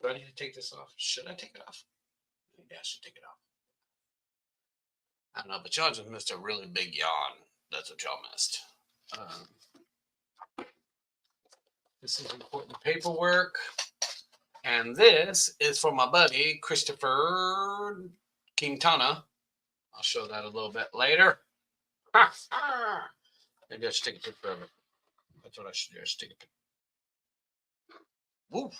Do I need to take this off? Should I take it off? Maybe I should take it off. I don't know, but y'all just missed a really big yawn. That's what y'all missed. This is important paperwork. And this is for my buddy, Christopher Quintana. I'll show that a little bit later. Maybe I should take a picture of it. That's what I should do. I should take a picture. Woo.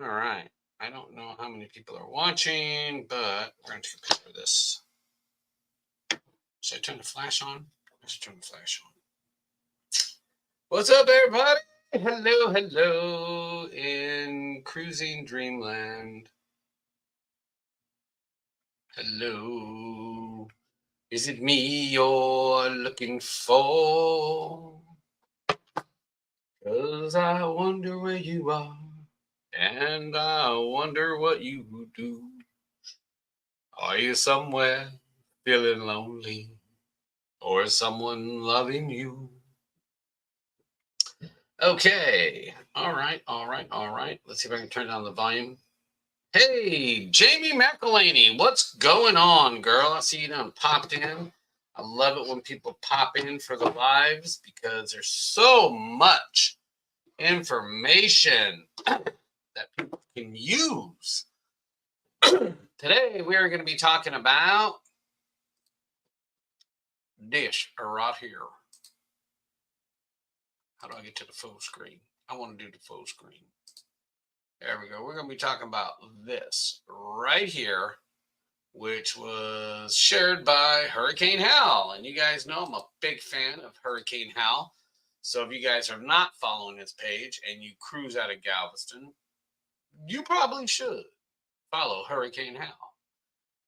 All right. I don't know how many people are watching, but we're going to take a picture of this. Should I turn the flash on? I should turn the flash on. What's up, everybody? Hello, hello in Cruising Dreamland. Hello. Is it me you're looking for? 'Cause I wonder where you are, and I wonder what you do. Are you somewhere feeling lonely, or is someone loving you? Okay. All right. Let's see if I can turn down the volume. Hey, Jamie McElhaney, what's going on, girl? I see you done popped in. I love it when people pop in for the lives because there's so much information that people can use. Today, we are going to be talking about this right here. How do I get to the full screen? I want to do the full screen. There we go. We're going to be talking about this right here, which was shared by Hurricane Hal. And you guys know I'm a big fan of Hurricane Hal. So if you guys are not following his page and you cruise out of Galveston, you probably should follow Hurricane Hal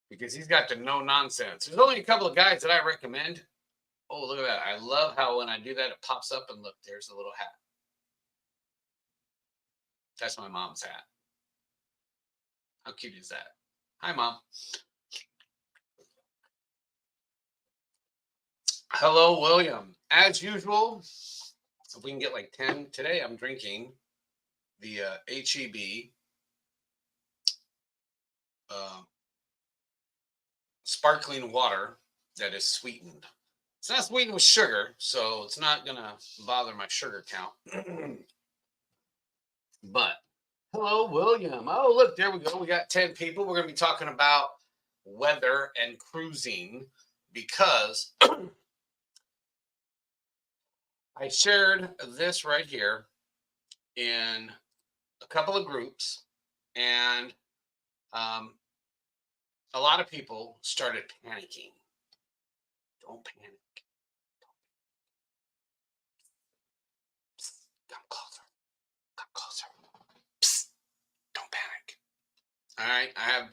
because he's got the no nonsense. There's only a couple of guys that I recommend. Oh, look at that. I love how when I do that, it pops up and look, there's a little hat. That's my mom's hat. How cute is that? Hi, Mom. Hello, William. As usual, if we can get like 10 today, I'm drinking the HEB sparkling water that is sweetened. It's not sweetened with sugar, so it's not going to bother my sugar count. But, hello, William. Oh, look, there we go. We got 10 people. We're going to be talking about weather and cruising because I shared this right here in a couple of groups, and a lot of people started panicking. Don't panic. Psst, come closer. Come closer. Psst, don't panic. All right.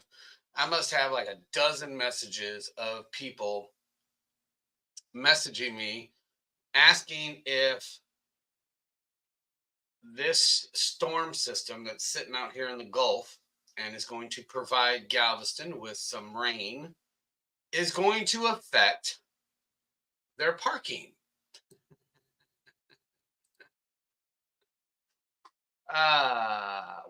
I must have like a dozen messages of people messaging me asking if this storm system that's sitting out here in the Gulf and is going to provide Galveston with some rain is going to affect their parking.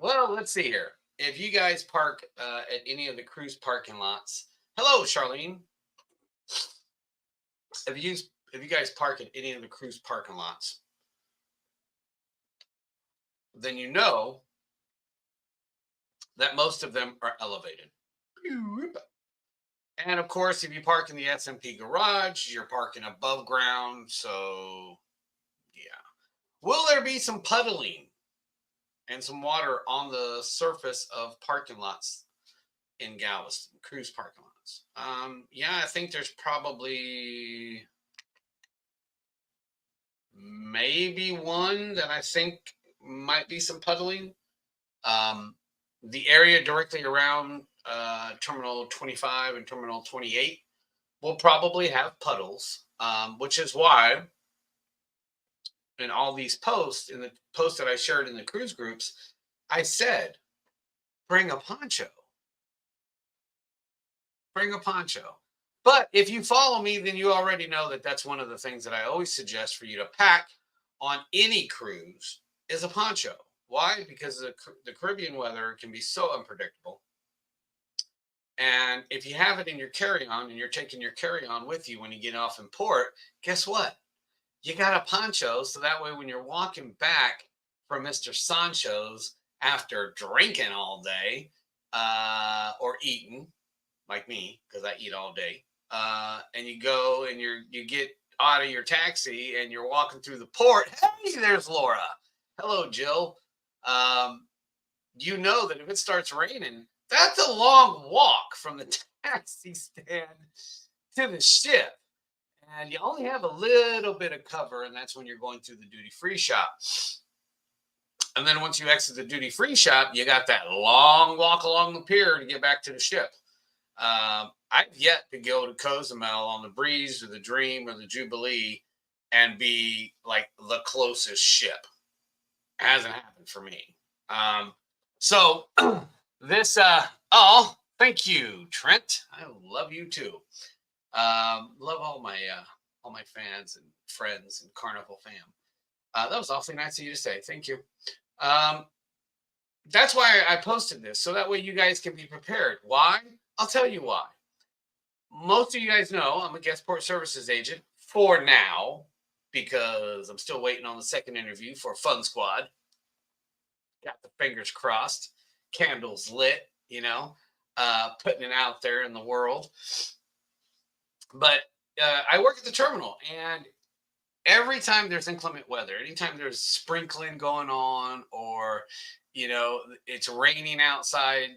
Well, let's see here. If you guys park at any of the cruise parking lots, hello, Charlene. If you guys park at any of the cruise parking lots, then you know that most of them are elevated. And of course, if you park in the S&P garage, you're parking above ground. So, yeah. Will there be some puddling and some water on the surface of parking lots in Galveston, cruise parking lots? Yeah, I think there's probably maybe one that I think might be some puddling. The area directly around Terminal 25 and Terminal 28 will probably have puddles, which is why in all these posts, in the posts that I shared in the cruise groups, I said, bring a poncho. Bring a poncho. But if you follow me, then you already know that that's one of the things that I always suggest for you to pack on any cruise is a poncho. Why? Because the Caribbean weather can be so unpredictable. And if you have it in your carry-on and you're taking your carry-on with you when you get off in port, guess what? You got a poncho, so that way when you're walking back from Mr. Sancho's after drinking all day or eating, like me, because I eat all day, and you go and you get out of your taxi and you're walking through the port. Hey, there's Laura. Hello, Jill. Um, you know that if it starts raining, that's a long walk from the taxi stand to the ship. And you only have a little bit of cover, and that's when you're going through the duty free shop. And then once you exit the duty free shop, you got that long walk along the pier to get back to the ship. I've yet to go to Cozumel on the Breeze or the Dream or the Jubilee and be like the closest ship. It hasn't happened for me. So this, oh, thank you, Trent. I love you too. Love all my fans and friends and Carnival fam. That was awfully nice of you to say. Thank you. That's why I posted this, so that way you guys can be prepared. Why? I'll tell you why. Most of you guys know I'm a guest port services agent for now, because I'm still waiting on the second interview for Fun Squad. Got the fingers crossed, candles lit, putting it out there in the world. But I work at the terminal, and every time there's inclement weather, anytime there's sprinkling going on, or, it's raining outside,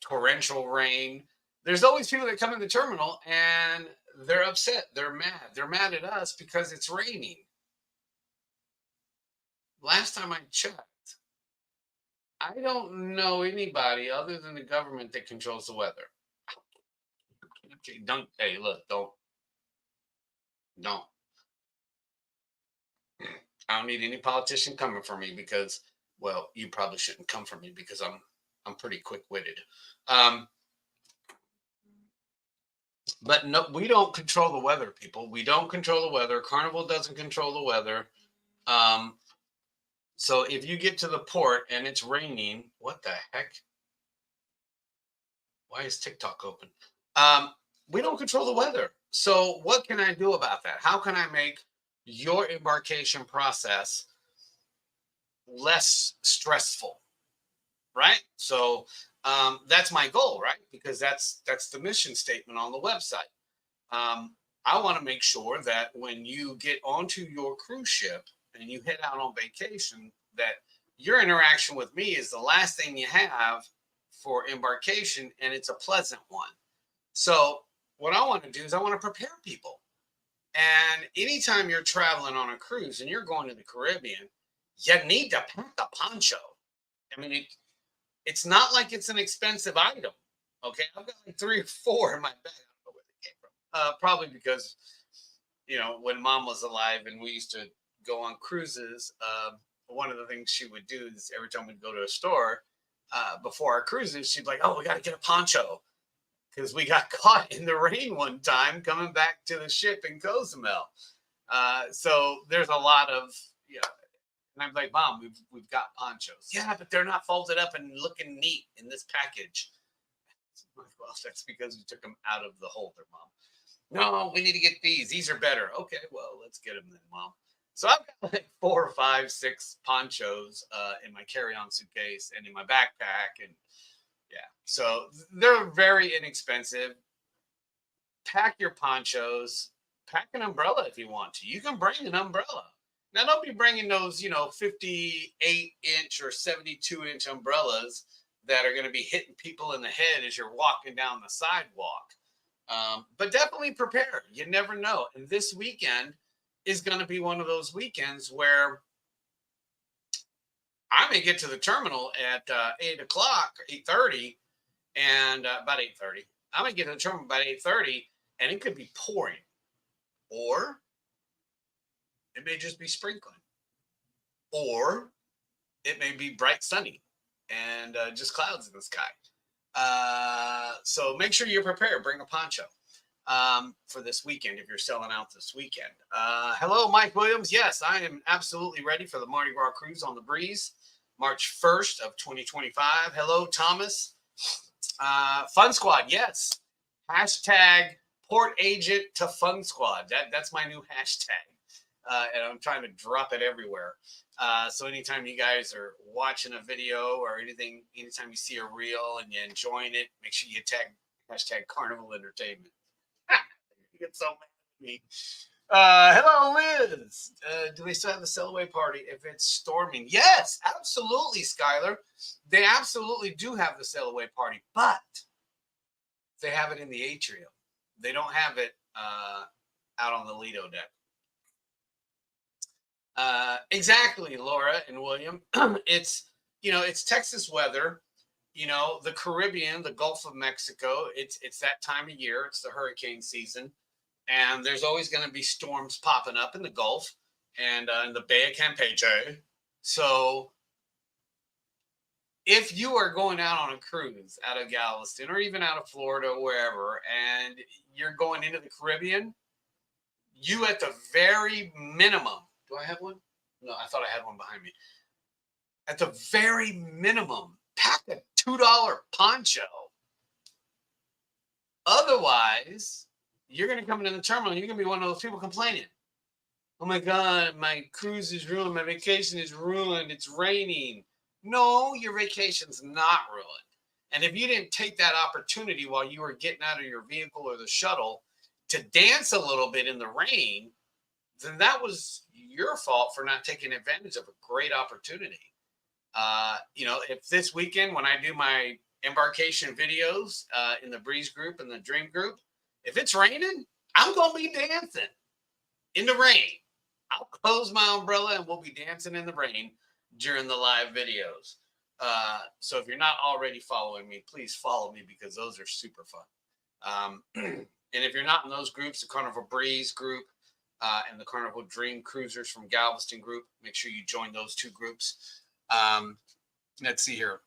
torrential rain, there's always people that come in the terminal and they're upset. They're mad. They're mad at us because it's raining. Last time I checked, I don't know anybody other than the government that controls the weather. Hey, look, don't. I don't need any politician coming for me because, well, you probably shouldn't come for me because I'm pretty quick-witted. But no, we don't control the weather, people. We don't control the weather. Carnival doesn't control the weather. So if you get to the port and it's raining, what the heck? Why is TikTok open? We don't control the weather. So what can I do about that? How can I make your embarkation process less stressful? Right? So that's my goal, right? Because that's the mission statement on the website. I want to make sure that when you get onto your cruise ship and you head out on vacation, that your interaction with me is the last thing you have for embarkation, and it's a pleasant one. So what I want to do is I want to prepare people. And anytime you're traveling on a cruise and you're going to the Caribbean, you need to pack a poncho. I mean, it's not like it's an expensive item. Okay, I've got like 3 or 4 in my bag. I don't know where they came from. Probably because, when Mom was alive and we used to go on cruises, one of the things she would do is every time we'd go to a store before our cruises, she'd be like, "Oh, we got to get a poncho," because we got caught in the rain one time coming back to the ship in Cozumel. So there's a lot of, and I'm like, "Mom, we've got ponchos." "Yeah, but they're not folded up and looking neat in this package." Well, that's because we took them out of the holder, Mom. "No, we need to get these. These are better." "Okay, well, let's get them then, Mom." So I've got like 4 or 5, 6 ponchos in my carry-on suitcase and in my backpack, and yeah, so they're very inexpensive. Pack your ponchos. Pack an umbrella if you want to. You can bring an umbrella. Now, don't be bringing those, 58-inch or 72-inch umbrellas that are going to be hitting people in the head as you're walking down the sidewalk. But definitely prepare. You never know. And this weekend is going to be one of those weekends where I may get to the terminal at 8 o'clock, 8:30, and about 8:30. I may get to the terminal about 8:30, and it could be pouring. Or it may just be sprinkling. Or it may be bright sunny and just clouds in the sky. So make sure you're prepared. Bring a poncho for this weekend if you're selling out this weekend. Hello, Mike Williams. Yes, I am absolutely ready for the Mardi Gras cruise on the Breeze. March 1st of 2025. Hello, Thomas. Fun Squad, yes. Hashtag port agent to Fun Squad. That's my new hashtag. And I'm trying to drop it everywhere. So anytime you guys are watching a video or anything, anytime you see a reel and you're enjoying it, make sure you tag hashtag Carnival Entertainment. You get so mad at me. Hello, Liz. Do they still have the sail away party if it's storming? Yes, absolutely, Skylar. They absolutely do have the sail away party, but they have it in the atrium. They don't have it out on the Lido deck. Exactly, Laura and William. It's Texas weather. The Caribbean, the Gulf of Mexico. It's that time of year. It's the hurricane season. And there's always going to be storms popping up in the Gulf and in the Bay of Campeche. So if you are going out on a cruise out of Galveston or even out of Florida or wherever, and you're going into the Caribbean, you at the very minimum, do I have one? No, I thought I had one behind me. At the very minimum, pack a $2 poncho. Otherwise, you're going to come into the terminal and you're going to be one of those people complaining. Oh my God, my cruise is ruined. My vacation is ruined. It's raining. No, your vacation's not ruined. And if you didn't take that opportunity while you were getting out of your vehicle or the shuttle to dance a little bit in the rain, then that was your fault for not taking advantage of a great opportunity. If this weekend when I do my embarkation videos in the Breeze group and the Dream group, if it's raining, I'm going to be dancing in the rain. I'll close my umbrella and we'll be dancing in the rain during the live videos. So if you're not already following me, please follow me because those are super fun. And if you're not in those groups, the Carnival Breeze group and the Carnival Dream Cruisers from Galveston group, make sure you join those two groups. Let's see here.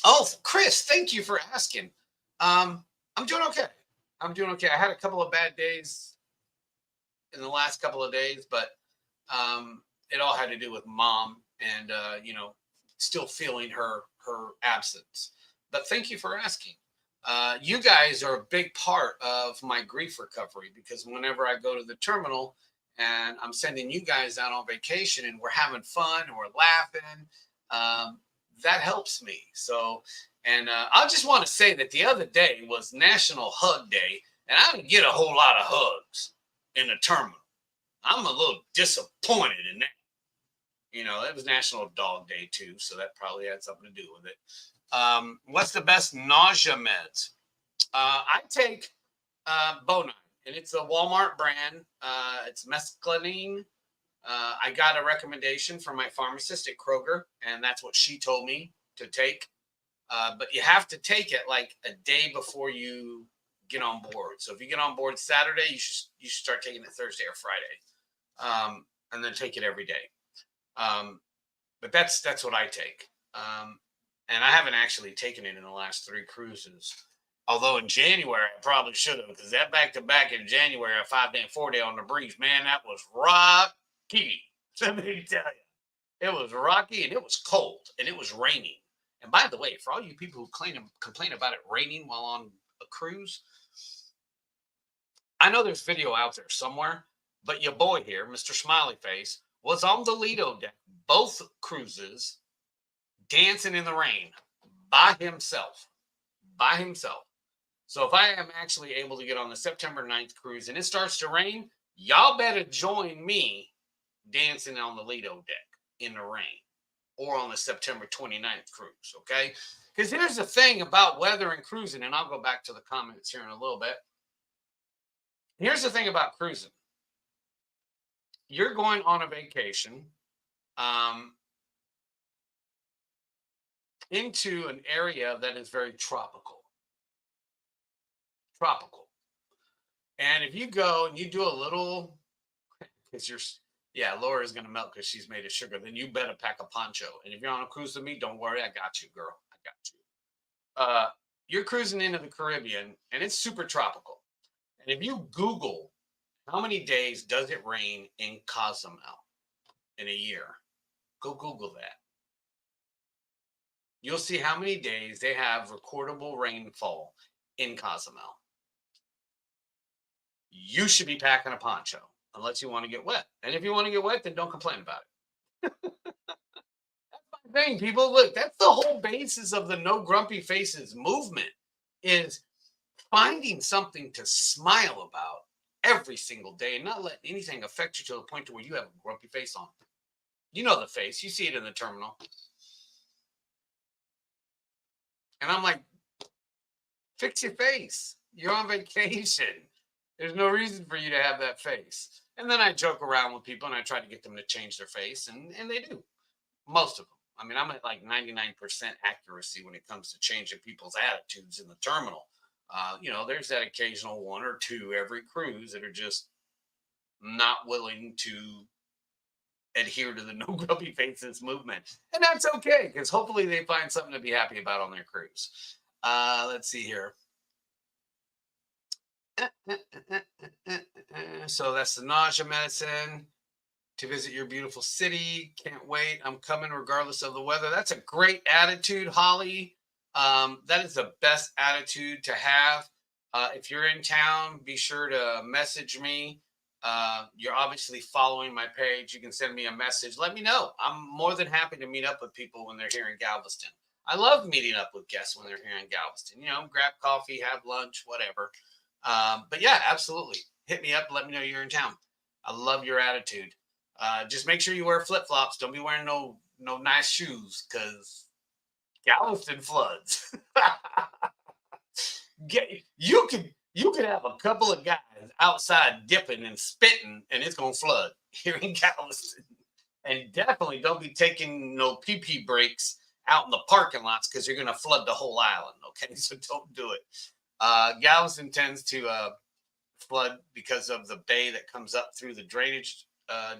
Oh, Chris, thank you for asking. I'm doing okay. I had a couple of bad days in the last couple of days, but it all had to do with Mom and, still feeling her absence. But thank you for asking. You guys are a big part of my grief recovery because whenever I go to the terminal and I'm sending you guys out on vacation and we're having fun and we're laughing, that helps me. So, and I just want to say that the other day was National Hug Day, and I didn't get a whole lot of hugs in the terminal. I'm a little disappointed in that. It was National Dog Day too, so that probably had something to do with it. What's the best nausea meds? I take Bonine, and it's a Walmart brand. It's mescaline. I got a recommendation from my pharmacist at Kroger, and that's what she told me to take. But you have to take it like a day before you get on board. So if you get on board Saturday, you should start taking it Thursday or Friday, and then take it every day. But that's what I take. And I haven't actually taken it in the last 3 cruises. Although in January, I probably should have, because that back-to-back in January, a 5-day and 4-day on the Breeze, man, that was rocky. Let me tell you. It was rocky, and it was cold, and it was raining. And by the way, for all you people who complain about it raining while on a cruise, I know there's video out there somewhere, but your boy here, Mr. Smiley Face, was on the Lido deck, both cruises, dancing in the rain by himself. So if I am actually able to get on the September 9th cruise and it starts to rain, y'all better join me dancing on the Lido deck in the rain or on the September 29th cruise, okay? Because here's the thing about weather and cruising, and I'll go back to the comments here in a little bit. Here's the thing about cruising. You're going on a vacation into an area that is very tropical. And if you go and you do a little, because Laura's going to melt because she's made of sugar, then you better pack a poncho. And if you're on a cruise with me, don't worry, I got you, girl. I got you. You're cruising into the Caribbean, and it's super tropical. And if you Google how many days does it rain in Cozumel in a year, go Google that. you'll see how many days they have recordable rainfall in Cozumel. You should be packing a poncho unless you want to get wet. And if you want to get wet, then don't complain about it. Thing, people, look, that's the whole basis of the No Grumpy Faces movement, is finding something to smile about every single day and not letting anything affect you to the point to where you have a grumpy face on. You know the face. You see it in the terminal. And I'm like, fix your face. You're on vacation. There's no reason for you to have that face. And then I joke around with people and I try to get them to change their face, and they do. Most of them. I mean, I'm at like 99% accuracy when it comes to changing people's attitudes in the terminal. There's that occasional one or two every cruise that are just not willing to adhere to the No Grumpy Faces movement. And that's okay, because hopefully they find something to be happy about on their cruise. Let's see here. So that's the nausea medicine. To visit your beautiful city. Can't wait. I'm coming regardless of the weather. That's a great attitude, Holly. That is the best attitude to have. If you're in town, be sure to message me. You're obviously following my page. You can send me a message. Let me know. I'm more than happy to meet up with people when they're here in Galveston. I love meeting up with guests when they're here in Galveston. Grab coffee, have lunch, whatever. But yeah, absolutely. Hit me up. Let me know you're in town. I love your attitude. Just make sure you wear flip-flops. Don't be wearing no nice shoes, because Galveston floods. You could have a couple of guys outside dipping and spitting, and it's gonna flood here in Galveston. And definitely don't be taking no pee-pee breaks out in the parking lots, because you're gonna flood the whole island. Okay, so don't do it. Galveston tends to flood because of the bay that comes up through the drainage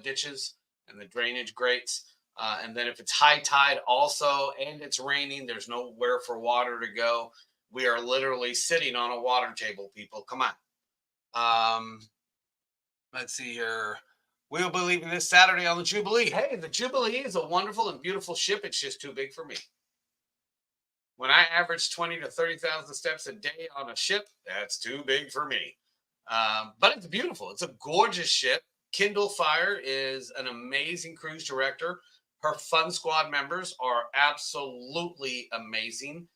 ditches and the drainage grates. And then if it's high tide also and it's raining, there's nowhere for water to go. We are literally sitting on a water table, people. Come on. Let's see here. We'll be leaving this Saturday on the Jubilee. Hey, the Jubilee is a wonderful and beautiful ship. It's just too big for me. When I average 20 to 30,000 steps a day on a ship, that's too big for me. But it's beautiful. It's a gorgeous ship. Kindle Fire is an amazing cruise director. Her Fun Squad members are absolutely amazing.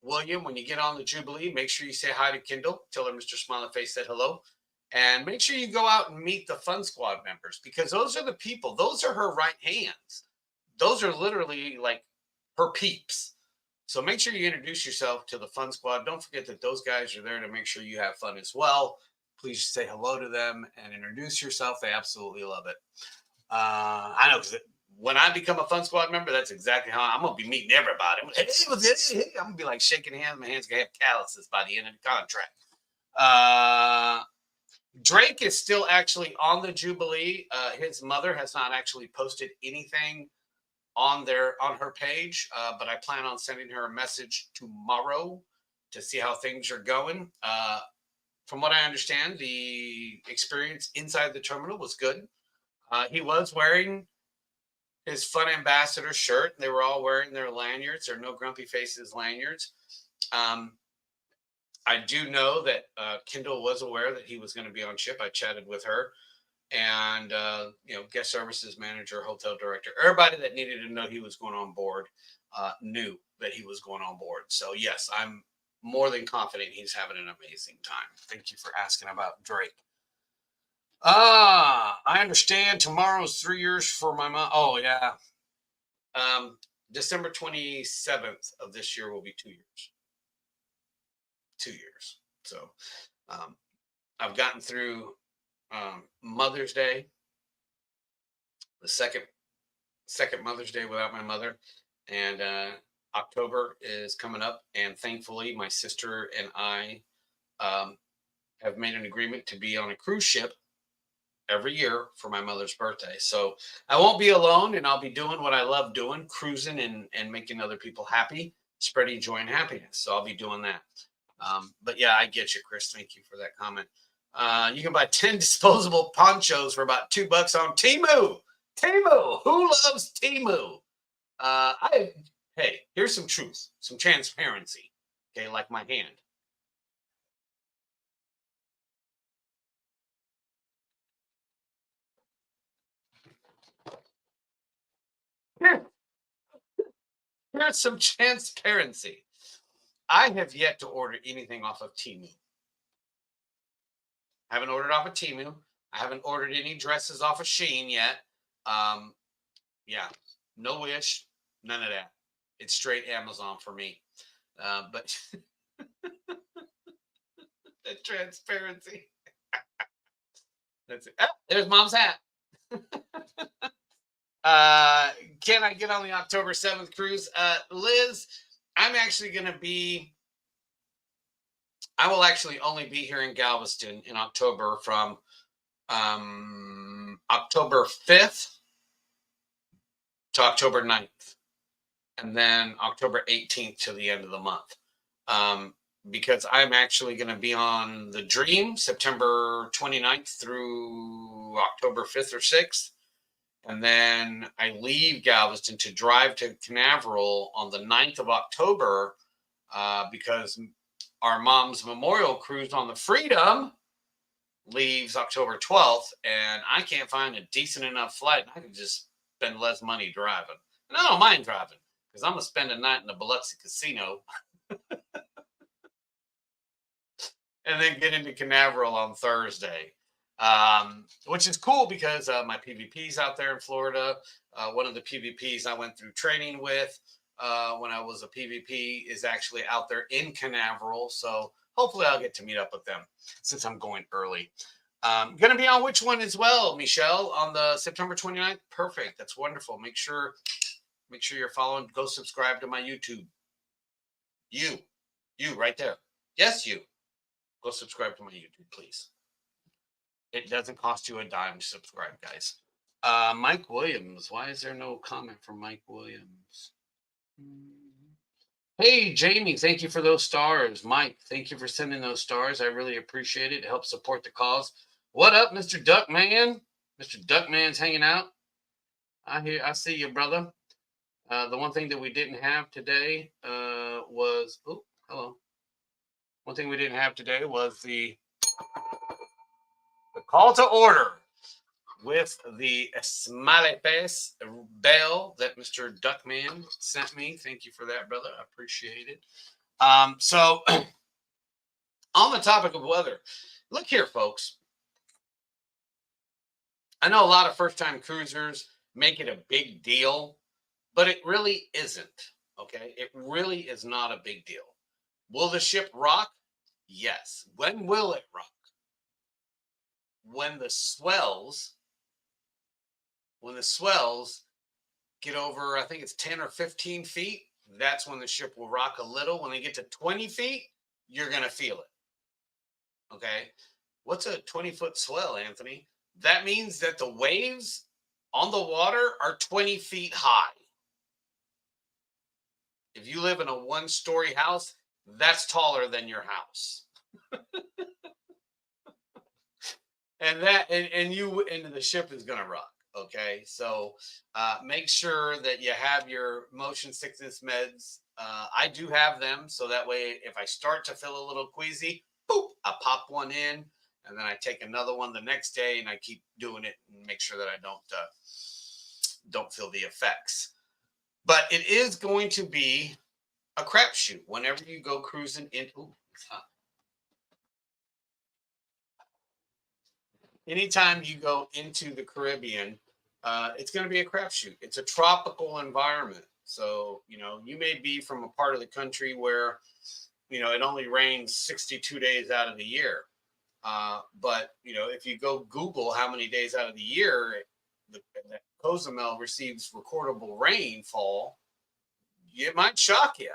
William, when you get on the Jubilee, make sure you say hi to Kindle. Tell her Mr. Smiley Face said hello. And make sure you go out and meet the Fun Squad members, because those are the people. Those are her right hands. Those are literally like her peeps. So make sure you introduce yourself to the Fun Squad. Don't forget that those guys are there to make sure you have fun as well. Please say hello to them and introduce yourself. They absolutely love it. I know, because when I become a Fun Squad member, that's exactly how I'm going to be meeting everybody. I'm going to be like shaking hands. My hands are going to have calluses by the end of the contract. Drake is still actually on the Jubilee. His mother has not actually posted anything on her page, but I plan on sending her a message tomorrow to see how things are going. From what I understand, the experience inside the terminal was good. He was wearing his Fun Ambassador shirt. They were all wearing their lanyards, their No Grumpy Faces lanyards. I do know that Kendall was aware that he was going to be on ship. I chatted with her, and guest services manager, hotel director, everybody that needed to know he was going on board knew that he was going on board. So yes, I'm more than confident he's having an amazing time. Thank you for asking about Drake. I understand tomorrow's 3 years for my mom. Oh yeah. December 27th of this year will be 2 years. 2 years. So I've gotten through Mother's Day, the second Mother's Day without my mother, and October is coming up, and thankfully my sister and I have made an agreement to be on a cruise ship every year for my mother's birthday. So I won't be alone, and I'll be doing what I love doing, cruising and making other people happy, spreading joy and happiness. So I'll be doing that. But yeah, I get you, Chris. Thank you for that comment. You can buy 10 disposable ponchos for about $2 on Temu. Temu. Who loves Temu? Hey, here's some truth, some transparency. Okay, like my hand. Here, here's some transparency. I have yet to order anything off of Temu. I haven't ordered off of Temu. I haven't ordered any dresses off of Shein yet. Um, yeah, no Wish, none of that. It's straight Amazon for me. But the transparency. That's it. Ah, there's mom's hat. Uh, can I get on the October 7th cruise? Liz, I'm actually going to be, I will actually only be here in Galveston in October from October 5th to October 9th, and then October 18th to the end of the month. Because I'm actually going to be on the Dream September 29th through October 5th or 6th. And then I leave Galveston to drive to Canaveral on the 9th of October because our mom's memorial cruise on the Freedom leaves October 12th. And I can't find a decent enough flight. I can just spend less money driving. And I don't mind driving because I'm going to spend a night in the Biloxi casino and then get into Canaveral on Thursday. Which is cool because my PVP's out there in Florida. One of the PVPs I went through training with when I was a PVP is actually out there in Canaveral. So hopefully I'll get to meet up with them since I'm going early. Going to be on which one as well, Michelle, on the September 29th? Perfect. That's wonderful. Make sure you're following. Go subscribe to my YouTube. You right there. Yes, you. Go subscribe to my YouTube, please. It doesn't cost you a dime to subscribe, guys. Mike Williams. Why is there no comment from Mike Williams? Hey, Jamie, thank you for those stars. Mike, thank you for sending those stars. I really appreciate it. It helps support the cause. What up, Mr. Duckman? Mr. Duckman's hanging out. I see you, brother. The one thing that we didn't have today was, oh, hello. One thing we didn't have today was the call to order with the smiley face bell that Mr. Duckman sent me. Thank you for that, brother. I appreciate it. So on the topic of weather, look here, folks. I know a lot of first-time cruisers make it a big deal, but it really isn't. Okay, it really is not a big deal. Will the ship rock? Yes. When will it rock? When the swells get over, I think it's 10 or 15 feet, that's when the ship will rock a little. When they get to 20 feet, you're going to feel it. Okay. What's a 20-foot swell, Anthony? That means that the waves on the water are 20 feet high. If you live in a one-story house, that's taller than your house. And the ship is going to rock. Okay, so make sure that you have your motion sickness meds. I do have them, so that way if I start to feel a little queasy, boop, I pop one in, and then I take another one the next day, and I keep doing it and make sure that I don't feel the effects. But it is going to be a crapshoot whenever you go cruising into. Anytime you go into the Caribbean, it's going to be a crapshoot. It's a tropical environment. So, you may be from a part of the country where, it only rains 62 days out of the year. But, if you go Google how many days out of the year that Cozumel receives recordable rainfall, it might shock you.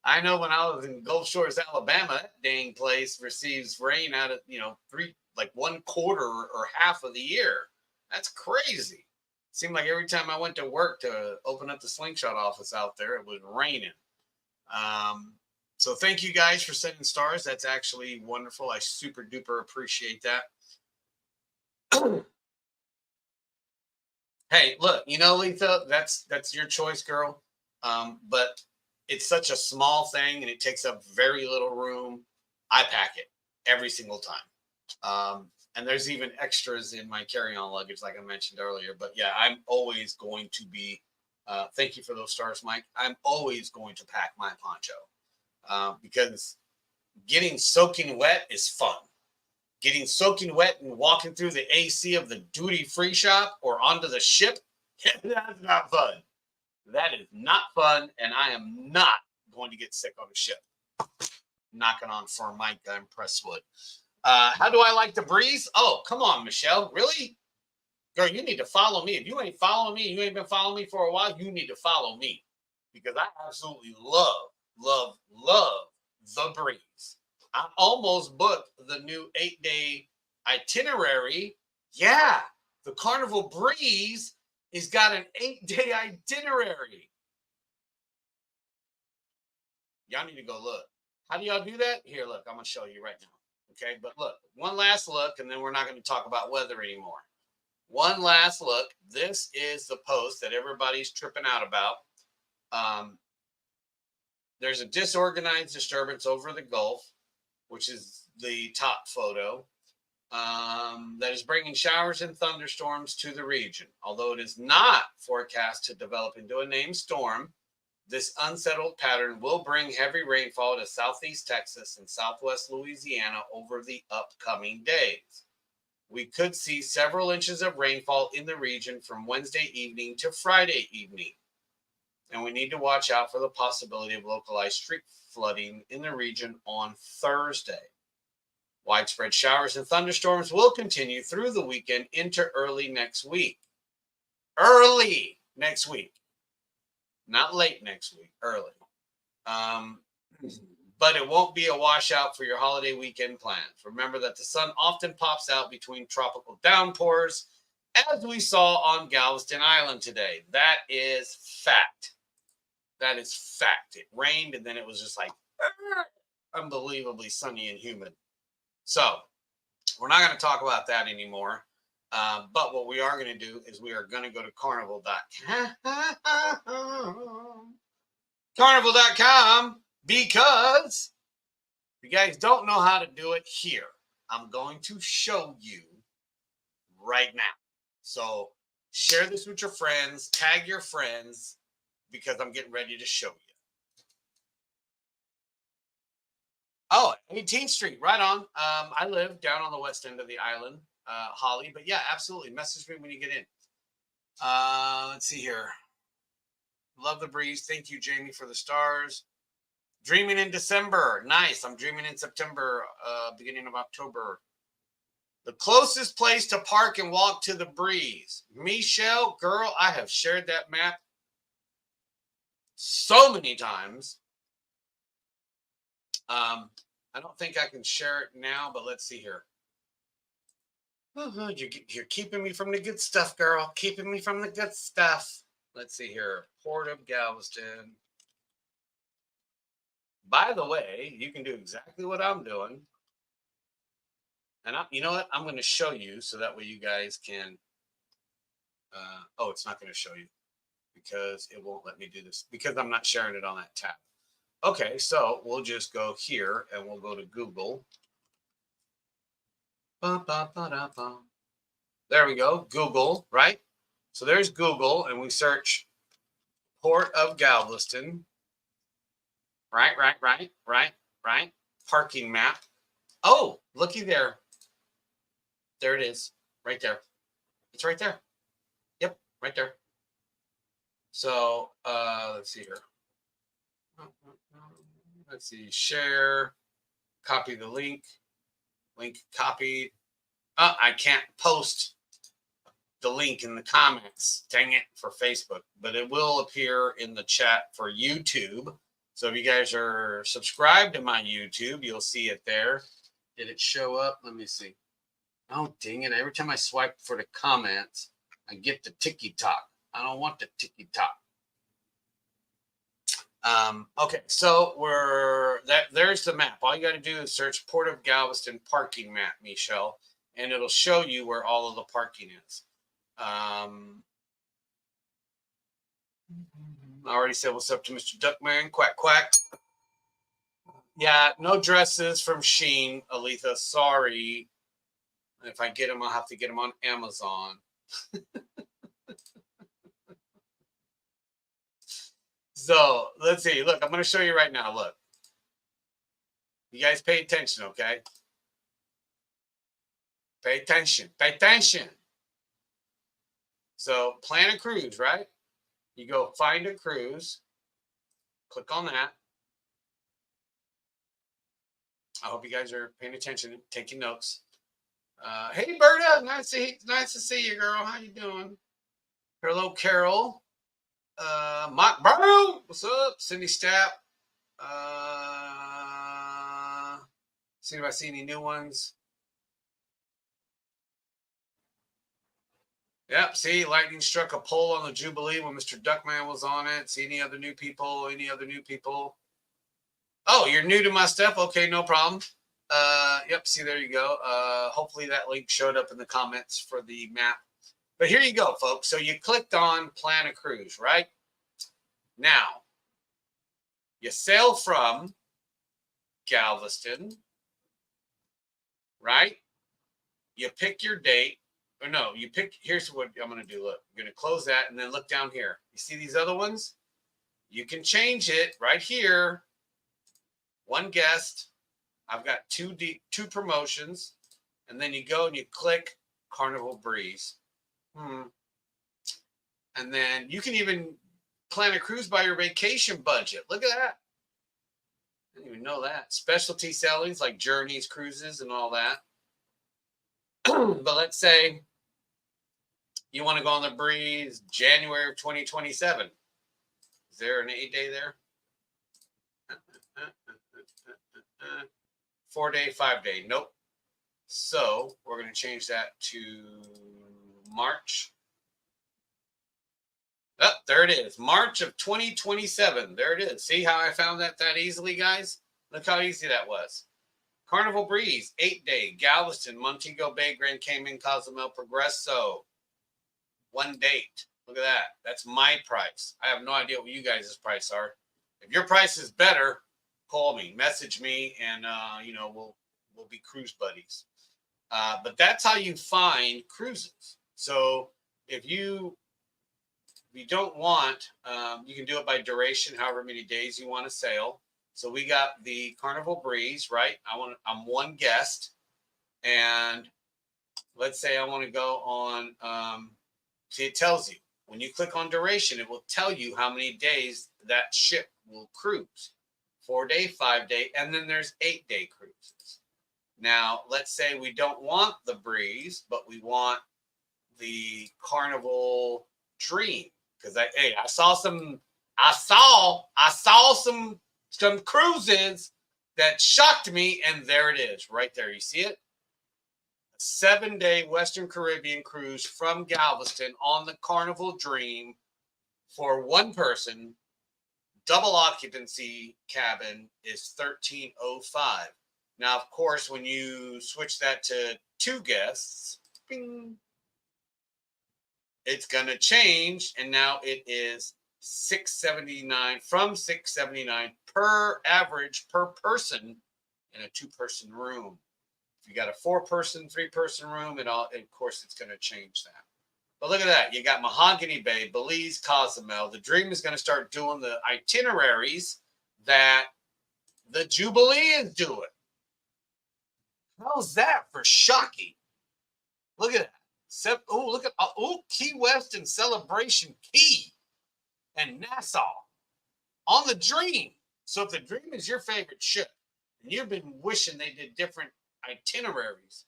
I know when I was in Gulf Shores, Alabama, that dang place receives rain out of, 1/4 or half of the year. That's crazy. It seemed like every time I went to work to open up the Slingshot office out there, it was raining. So thank you guys for sending stars. That's actually wonderful. I super duper appreciate that. Hey, look, you know, Letha, that's your choice, girl. But it's such a small thing and it takes up very little room. I pack it every single time. And there's even extras in my carry-on luggage, like I mentioned earlier. But yeah, I'm always going to be. Thank you for those stars, Mike. I'm always going to pack my poncho because getting soaking wet is fun. Getting soaking wet and walking through the AC of the duty-free shop or onto the ship, that's not fun. That is not fun, and I am not going to get sick on a ship. Knocking on for Mike, I'm Presswood. How do I like the breeze? Oh, come on, Michelle. Really? Girl, you need to follow me. If you ain't following me, you ain't been following me for a while, you need to follow me because I absolutely love the breeze. I almost booked the new 8-day itinerary. Yeah, the Carnival Breeze has got an 8-day itinerary. Y'all need to go look. How do y'all do that? Here, look, I'm going to show you right now. Okay, but look, one last look, and then we're not going to talk about weather anymore. One last look. This is the post that everybody's tripping out about. There's a disorganized disturbance over the Gulf, which is the top photo, that is bringing showers and thunderstorms to the region. Although it is not forecast to develop into a named storm, this unsettled pattern will bring heavy rainfall to southeast Texas and southwest Louisiana over the upcoming days. We could see several inches of rainfall in the region from Wednesday evening to Friday evening. And we need to watch out for the possibility of localized street flooding in the region on Thursday. Widespread showers and thunderstorms will continue through the weekend into early next week. Early next week. Not late next week, early. But it won't be a washout for your holiday weekend plans. Remember that the sun often pops out between tropical downpours, as we saw on Galveston Island today. That is fact. That is fact. It rained and then it was just like unbelievably sunny and humid. So we're not going to talk about that anymore. But what we are going to do is we are going to go to carnival.com because if you guys don't know how to do it here, I'm going to show you right now. So share this with your friends, tag your friends, because I'm getting ready to show you. Oh, 18th Street, right on. I live down on the west end of the island, Holly. But yeah, absolutely. Message me when you get in. Let's see here. Love the breeze. Thank you, Jamie, for the stars. Dreaming in December. Nice. I'm dreaming in September, beginning of October. The closest place to park and walk to the breeze. Michelle, girl, I have shared that map so many times. I don't think I can share it now, but let's see here. You're keeping me from the good stuff, girl. Keeping me from the good stuff. Let's see here. Port of Galveston. By the way, you can do exactly what I'm doing. And you know what? I'm going to show you so that way you guys can. Oh, it's not going to show you because it won't let me do this because I'm not sharing it on that tab. Okay, so we'll just go here and we'll go to Google. There we go, Google, right? So there's Google, and we search Port of Galveston. Right. Parking map. Oh, looky there. There it is, right there. It's right there. Yep, right there. So let's see here. Let's see, share, copy the link copied. I can't post the link in the comments, dang it, for Facebook, but it will appear in the chat for YouTube. So if you guys are subscribed to my YouTube, you'll see it there. Did it show up? Let me see. Oh, dang it. Every time I swipe for the comments, I get the ticky-tock. I don't want the ticky-tock. Okay, so there's the map. All you got to do is search Port of Galveston parking map, Michelle, and it'll show you where all of the parking is. I already said what's up to Mr. Duckman. Quack, quack. Yeah, no dresses from Sheen, Aletha. Sorry. If I get them, I'll have to get them on Amazon. So let's see. Look, I'm going to show you right now. Look. You guys pay attention, okay? Pay attention. Pay attention. So plan a cruise, right? You go find a cruise. Click on that. I hope you guys are paying attention, taking notes. Hey, Berta, nice to see you, girl. How you doing? Hello, Carol. Mike Brown, what's up? Cindy Stapp. See if I see any new ones. Yep, see, lightning struck a pole on the Jubilee when Mr. Duckman was on it. See any other new people? Any other new people? Oh, you're new to my stuff? Okay, no problem. Yep, see, there you go. Hopefully that link showed up in the comments for the map. But here you go, folks. So you clicked on Plan a Cruise, right? Now, you sail from Galveston, right? You pick your date. Or no, you pick, here's what I'm going to do. Look, I'm going to close that and then look down here. You see these other ones? You can change it right here. One guest. I've got two promotions. And then you go and you click Carnival Breeze. And then you can even plan a cruise by your vacation budget. Look at that. I didn't even know that. Specialty sailings like journeys, cruises, and all that. But let's say you want to go on the Breeze January of 2027. Is there an 8-day there? 4-day, 5-day. Nope. So we're going to change that to March. Oh, there it is. March of 2027. There it is. See how I found that easily, guys? Look how easy that was. Carnival Breeze, 8-day, Galveston, Montego Bay, Grand Cayman, Cozumel, Progreso. One date. Look at that. That's my price. I have no idea what you guys' price are. If your price is better, call me, message me, and we'll be cruise buddies. But that's how you find cruises. So if you don't want, you can do it by duration, however many days you want to sail. So we got the Carnival Breeze, right? I'm one guest, and let's say I want to go on. See, it tells you when you click on duration, it will tell you how many days that ship will cruise. 4-day, 5-day, and then there's 8-day cruises. Now, let's say we don't want the Breeze, but we want the Carnival Dream, because I saw some cruises that shocked me, and there it is, right there. You see it? A 7-day Western Caribbean cruise from Galveston on the Carnival Dream for one person. Double occupancy cabin is $1,305. Now, of course, when you switch that to 2 guests, bing, it's going to change, and now it is $679 from $679 per average per person in a 2-person room. If you got a 4-person, 3-person room, of course, it's going to change that. But look at that. You got Mahogany Bay, Belize, Cozumel. The Dream is going to start doing the itineraries that the Jubilee is doing. How's that for shocking? Look at that. Look at Key West and Celebration Key and Nassau on the Dream. So if the Dream is your favorite ship and you've been wishing they did different itineraries,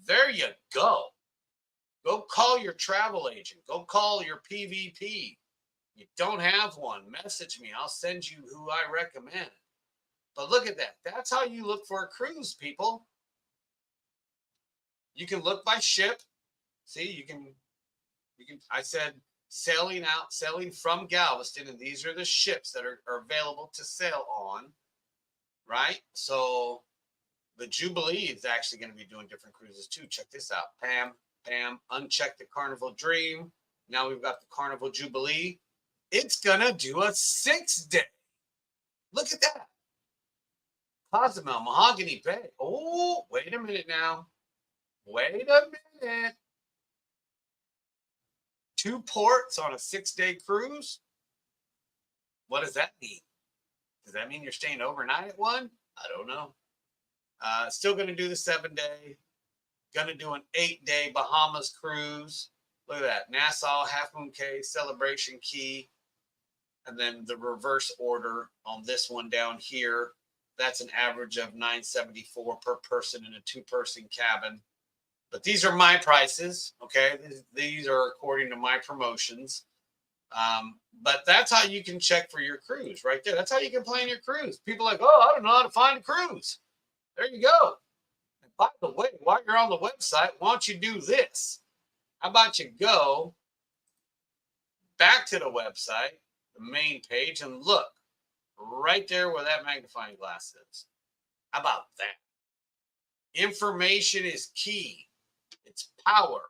there you go. Go call your travel agent. Go call your PVP. You don't have one, message me. I'll send you who I recommend. But look at that. That's how you look for a cruise, people. You can look by ship. See, you can. I said sailing from Galveston, and these are the ships that are available to sail on, right? So the Jubilee is actually going to be doing different cruises too. Check this out. Pam, uncheck the Carnival Dream. Now we've got the Carnival Jubilee. It's going to do a 6-day. Look at that. Cozumel, Mahogany Bay. Oh, wait a minute now. Wait a minute. 2 ports on a 6-day cruise? What does that mean? Does that mean you're staying overnight at one? I don't know. Still going to do the 7-day. Going to do an 8-day Bahamas cruise. Look at that. Nassau, Half Moon Cay, Celebration Key. And then the reverse order on this one down here. That's an average of $974 per person in a 2-person cabin. But these are my prices, okay? These are according to my promotions. But that's how you can check for your cruise right there. That's how you can plan your cruise. People are like, oh, I don't know how to find a cruise. There you go. And by the way, while you're on the website, why don't you do this? How about you go back to the website, the main page, and look right there where that magnifying glass is. How about that? Information is key. It's power.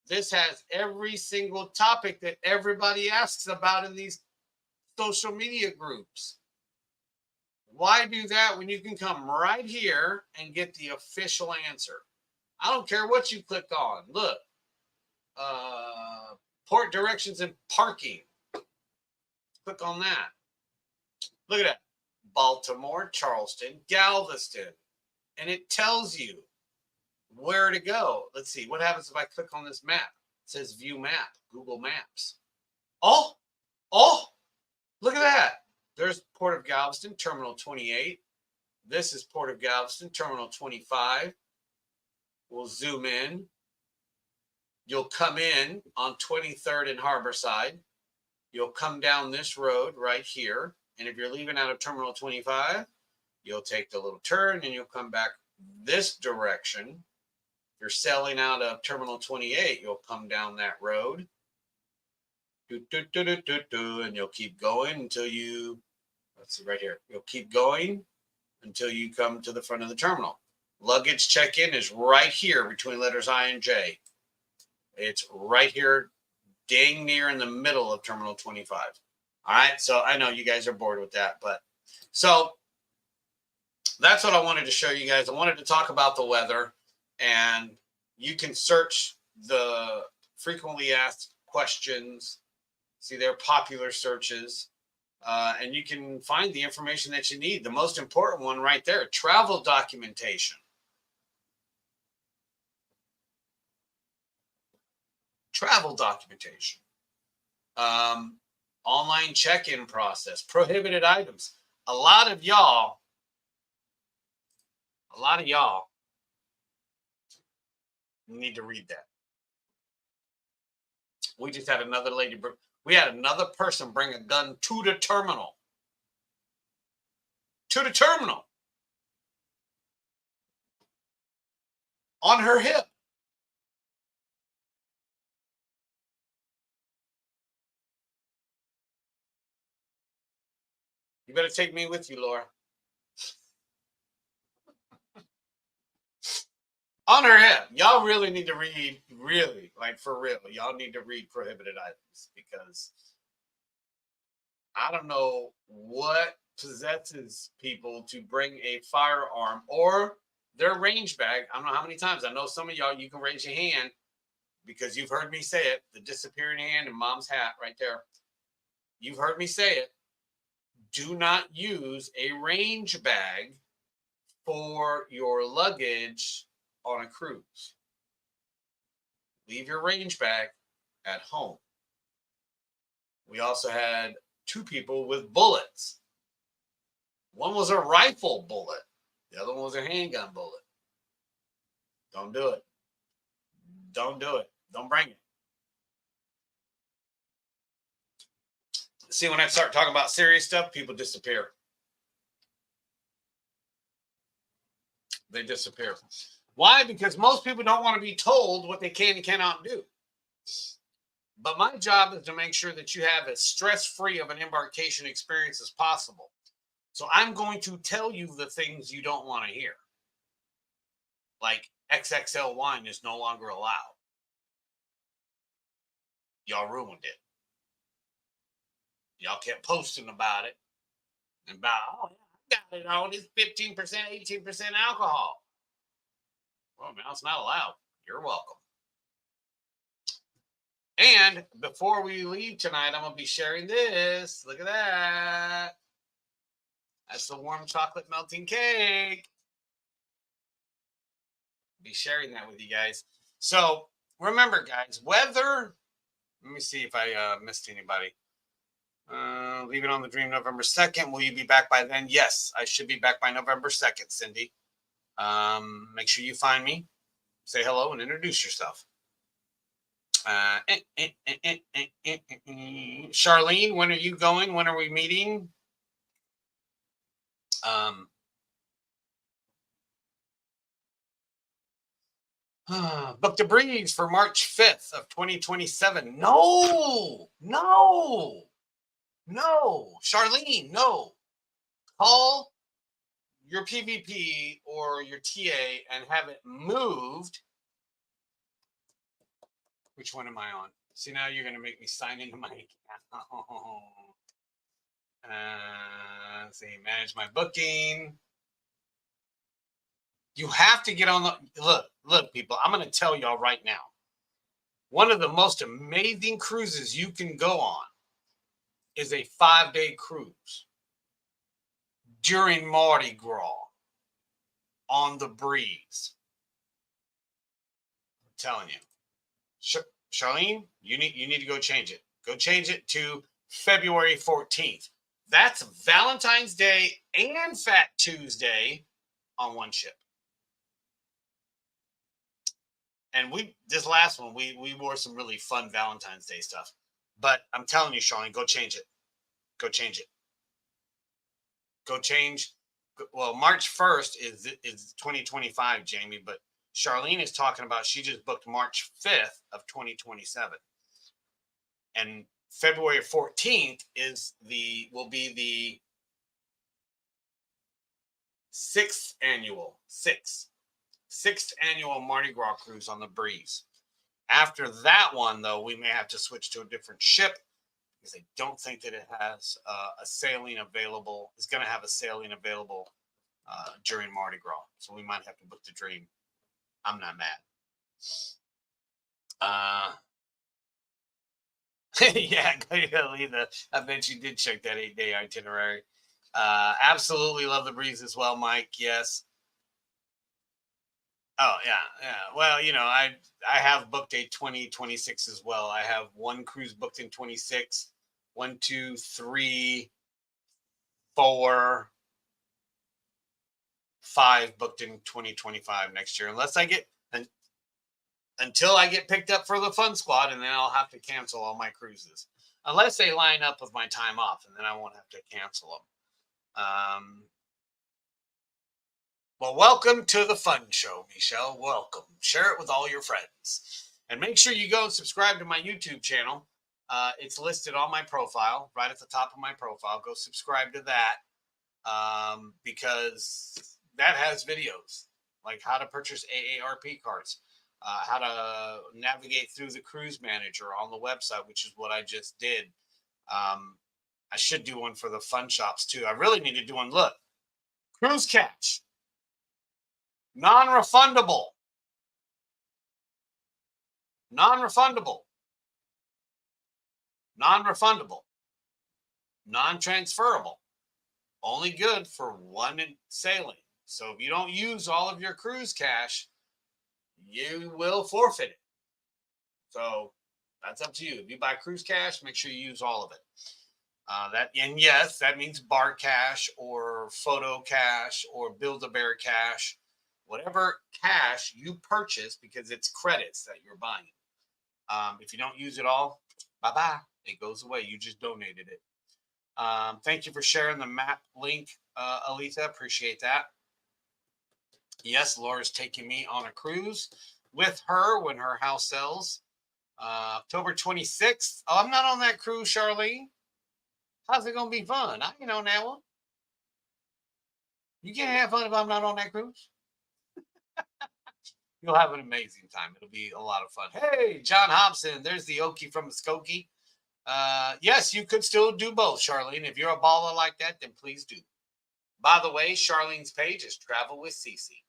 This has every single topic that everybody asks about in these social media groups. Why do that when you can come right here and get the official answer? I don't care what you click on. Look, port directions and parking. Click on that. Look at that. Baltimore, Charleston, Galveston. And it tells you where to go. Let's see. What happens if I click on this map? It says view map, Google Maps. Oh, look at that. There's Port of Galveston, Terminal 28. This is Port of Galveston, Terminal 25. We'll zoom in. You'll come in on 23rd and Harborside. You'll come down this road right here. And if you're leaving out of Terminal 25, you'll take the little turn and you'll come back this direction. If you're sailing out of Terminal 28, you'll come down that road. And you'll keep going until you, let's see right here. You'll keep going until you come to the front of the terminal. Luggage check-in is right here between letters I and J. It's right here, dang near in the middle of Terminal 25. All right, so I know you guys are bored with that, but so that's what I wanted to show you guys. I wanted to talk about the weather, and you can search the frequently asked questions. See, they're popular searches, and you can find the information that you need. The most important one right there, travel documentation. Travel documentation. Online check-in process, prohibited items. A lot of y'all need to read that. We just had another lady, we had another person bring a gun to the terminal. To the terminal. On her hip. You better take me with you, Laura. On her hip. Y'all really need to read, really, like for real. Y'all need to read prohibited items, because I don't know what possesses people to bring a firearm or their range bag. I don't know how many times. I know some of y'all, you can raise your hand because you've heard me say it. The disappearing hand and mom's hat right there. You've heard me say it. Do not use a range bag for your luggage on a cruise. Leave your range bag at home. We also had 2 people with bullets. One was a rifle bullet. The other one was a handgun bullet. Don't do it. Don't do it. Don't bring it. See, when I start talking about serious stuff, people disappear. They disappear. Why? Because most people don't want to be told what they can and cannot do. But my job is to make sure that you have as stress-free of an embarkation experience as possible. So I'm going to tell you the things you don't want to hear. Like XXL wine is no longer allowed. Y'all ruined it. Y'all kept posting about it. And about, oh, yeah, I got it on. It's 15%, 18% alcohol. Well, now it's not allowed. You're welcome. And before we leave tonight, I'm going to be sharing this. Look at that. That's the warm chocolate melting cake. Be sharing that with you guys. So remember, guys, whether, let me see if I missed anybody. Leaving on the Dream November 2nd. Will you be back by then? Yes, I should be back by November 2nd, Cindy. Make sure you find me, say hello, and introduce yourself. Charlene, when are you going? When are we meeting? Book the Breeze for March 5th of 2027. No, Charlene, no. Call your PVP or your TA and have it moved. Which one am I on? See, now you're going to make me sign into my account. Let's see, manage my booking. You have to get on the, look, people, I'm going to tell y'all right now. One of the most amazing cruises you can go on is a 5-day cruise during Mardi Gras on the breeze. I'm telling you. Charlene, you need to go change it. Go change it to February 14th. That's Valentine's Day and Fat Tuesday on one ship. And this last one, we wore some really fun Valentine's Day stuff. But I'm telling you, Charlene, go change it. Go change it. Go change. Well, March 1st is 2025, Jamie, but Charlene is talking about she just booked March 5th of 2027. And February 14th will be the sixth annual Mardi Gras cruise on the breeze. After that one, though, we may have to switch to a different ship because I don't think that it has a sailing available. It's going to have a sailing available during Mardi Gras, so we might have to book the Dream. I'm not mad. Yeah, Lisa, I bet you did check that 8-day itinerary. Absolutely love the breeze as well, Mike. Yes. Oh yeah. Well, I have booked a 2026 as well. I have one cruise booked in 26. 1, 2, 3, 4, 5 booked in 2025 next year. Until I get picked up for the Fun Squad, and then I'll have to cancel all my cruises. Unless they line up with my time off, and then I won't have to cancel them. Well, welcome to the Fun Show, Michelle. Welcome. Share it with all your friends. And make sure you go and subscribe to my YouTube channel. It's listed on my profile, right at the top of my profile. Go subscribe to that because that has videos like how to purchase AARP cards, how to navigate through the cruise manager on the website, which is what I just did. I should do one for the fun shops too. I really need to do one. Look, cruise cash, non-refundable, non-refundable, non-refundable, non-transferable, only good for one sailing. So if you don't use all of your cruise cash, you will forfeit it. So that's up to you. If you buy cruise cash, make sure you use all of it. And yes, that means bar cash or photo cash or Build-A-Bear cash, whatever cash you purchase because it's credits that you're buying. If you don't use it all, bye-bye. It goes away. You just donated it. Thank you for sharing the map link, Alita. Appreciate that. Yes, Laura's taking me on a cruise with her when her house sells. October 26th. Oh, I'm not on that cruise, Charlene. How's it going to be fun? I ain't on that one. You can't have fun if I'm not on that cruise. You'll have an amazing time. It'll be a lot of fun. Hey, John Hobson. There's the Okie from Muskogee. Yes, you could still do both, Charlene. If you're a baller like that, then please do. By the way, Charlene's page is Travel with Cece.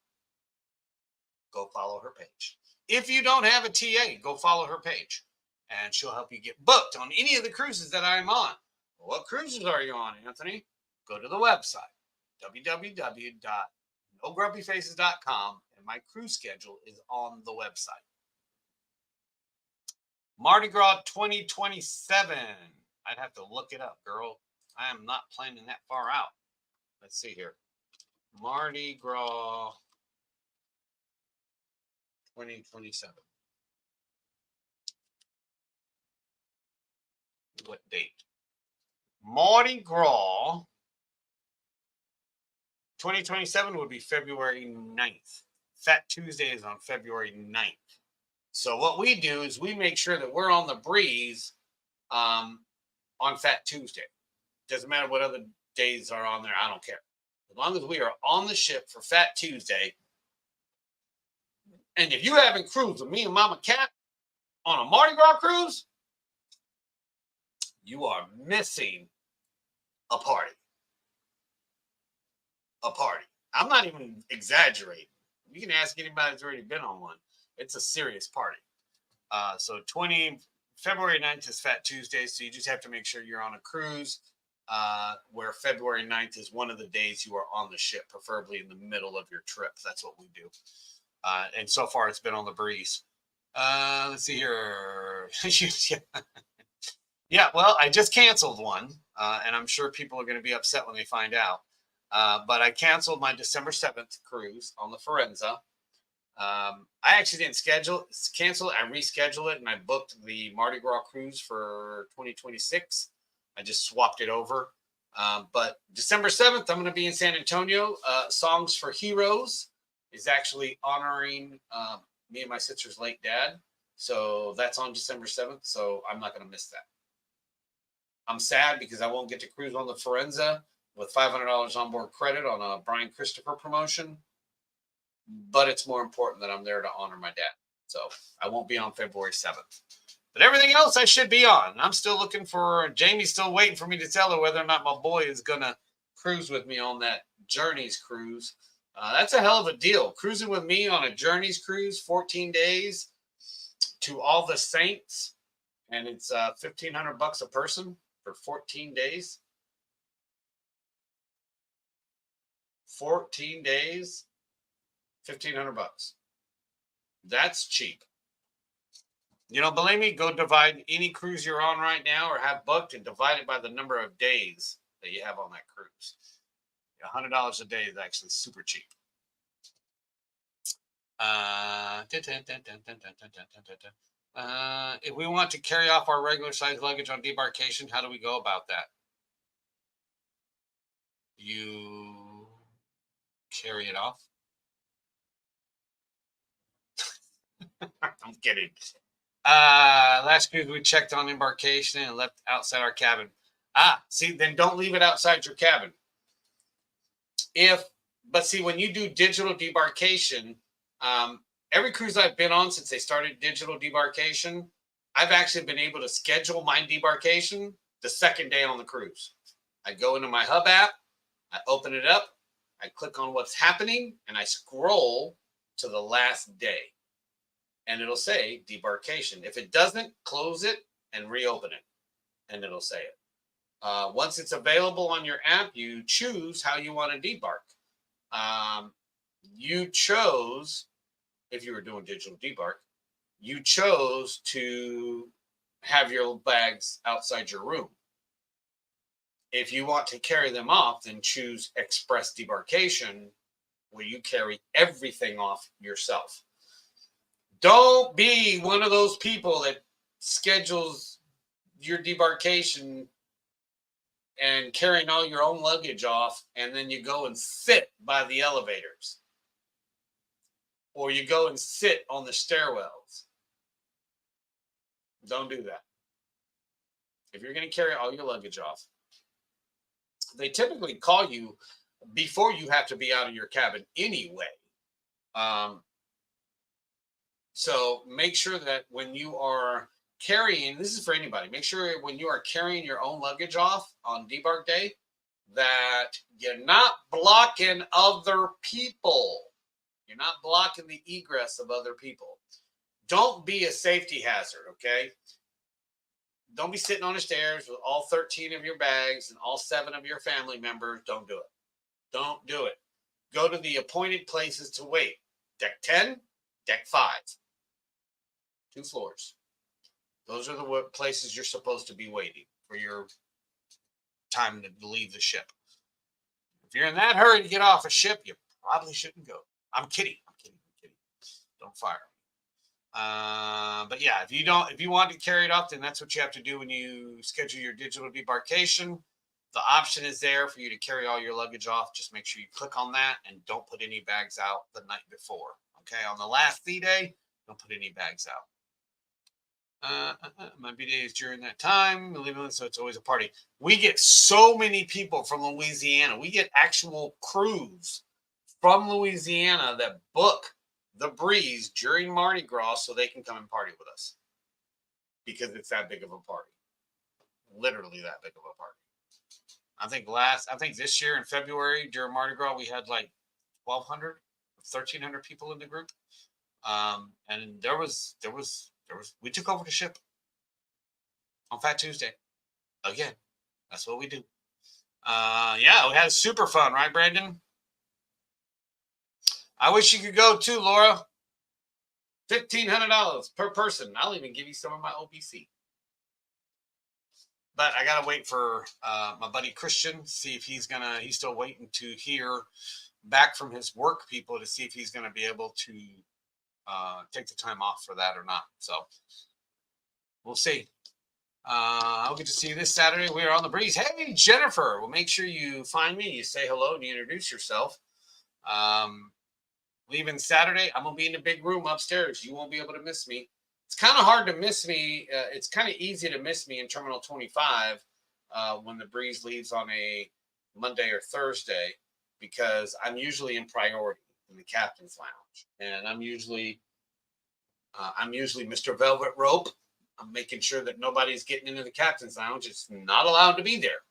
Go follow her page. If you don't have a TA, go follow her page, and she'll help you get booked on any of the cruises that I'm on. What cruises are you on, Anthony? Go to the website, www.nogrubbyfaces.com, and my cruise schedule is on the website. Mardi Gras 2027. I'd have to look it up, girl. I am not planning that far out. Let's see here. Mardi Gras 2027. What date? Mardi Gras 2027 would be February 9th. Fat Tuesday is on February 9th. So what we do is we make sure that we're on the breeze on Fat Tuesday. Doesn't matter what other days are on there. I don't care. As long as we are on the ship for Fat Tuesday. And if you haven't cruised with me and Mama Cat on a Mardi Gras cruise, you are missing a party. A party. I'm not even exaggerating. You can ask anybody that's already been on one. It's a serious party. So February 9th is Fat Tuesday, so you just have to make sure you're on a cruise where February 9th is one of the days you are on the ship, preferably in the middle of your trip. That's what we do. And so far, it's been on the breeze. Let's see here. Yeah, well, I just canceled one, and I'm sure people are going to be upset when they find out. But I canceled my December 7th cruise on the Forenza. I actually didn't cancel it. I rescheduled it, and I booked the Mardi Gras cruise for 2026. I just swapped it over. But December 7th, I'm going to be in San Antonio. Songs for Heroes is actually honoring me and my sister's late dad. So that's on December 7th. So I'm not going to miss that. I'm sad because I won't get to cruise on the Forenza with $500 onboard credit on a Brian Christopher promotion. But it's more important that I'm there to honor my dad. So I won't be on February 7th. But everything else I should be on. I'm still looking for, Jamie's still waiting for me to tell her whether or not my boy is going to cruise with me on that Journeys cruise. That's a hell of a deal. Cruising with me on a Journeys cruise, 14 days to all the saints. And it's $1,500 a person for 14 days. 14 days. $1,500. That's cheap. You don't believe me? Go divide any cruise you're on right now or have booked and divide it by the number of days that you have on that cruise. $100 a day is actually super cheap. If we want to carry off our regular size luggage on debarkation, how do we go about that? You carry it off. I'm kidding. Last cruise we checked on embarkation and left outside our cabin. See, then don't leave it outside your cabin. But see, when you do digital debarkation, every cruise I've been on since they started digital debarkation, I've actually been able to schedule my debarkation the second day on the cruise. I go into my hub app, I open it up, I click on what's happening, and I scroll to the last day. And it'll say debarkation. If it doesn't, close it and reopen it. And it'll say it. Once it's available on your app, you choose how you want to debark. You chose, if you were doing digital debark, you chose to have your bags outside your room. If you want to carry them off, then choose express debarkation, where you carry everything off yourself. Don't be one of those people that schedules your debarkation and carrying all your own luggage off, and then you go and sit by the elevators. Or you go and sit on the stairwells. Don't do that. If you're going to carry all your luggage off, they typically call you before you have to be out of your cabin anyway. So make sure that when you are carrying, this is for anybody, make sure when you are carrying your own luggage off on debark day that you're not blocking other people. You're not blocking the egress of other people. Don't be a safety hazard, okay? Don't be sitting on the stairs with all 13 of your bags and all 7 of your family members. Don't do it. Don't do it. Go to the appointed places to wait. Deck 10, deck 5. 2 floors. Those are the places you're supposed to be waiting for your time to leave the ship. If you're in that hurry to get off a ship, you probably shouldn't go. I'm kidding. Don't fire me. But yeah, if you want to carry it up, then that's what you have to do when you schedule your digital debarkation. The option is there for you to carry all your luggage off. Just make sure you click on that and don't put any bags out the night before. Okay, on the last sea day, don't put any bags out. My B-Day is during that time, so it's always a party. We get so many people from Louisiana. We get actual crews from Louisiana that book the breeze during Mardi Gras so they can come and party with us because it's that big of a party. Literally that big of a party. I think this year in February during Mardi Gras, we had like 1,200, 1,300 people in the group. And we took over the ship on Fat Tuesday. Again, that's what we do. Yeah, we had super fun, right, Brandon? I wish you could go too, Laura. $1,500 per person. I'll even give you some of my OBC. But I gotta wait for my buddy Christian, see if he's still waiting to hear back from his work people to see if he's gonna be able to take the time off for that or not. So we'll see. I'll get to see you this Saturday. We are on the breeze. Hey, Jennifer. Well, make sure you find me. You say hello and you introduce yourself. Leaving Saturday, I'm going to be in the big room upstairs. You won't be able to miss me. It's kind of hard to miss me. It's kind of easy to miss me in Terminal 25 when the breeze leaves on a Monday or Thursday because I'm usually in priority in the captain's lounge. And I'm usually Mr. Velvet Rope. I'm making sure that nobody's getting into the captain's lounge. It's not allowed to be there.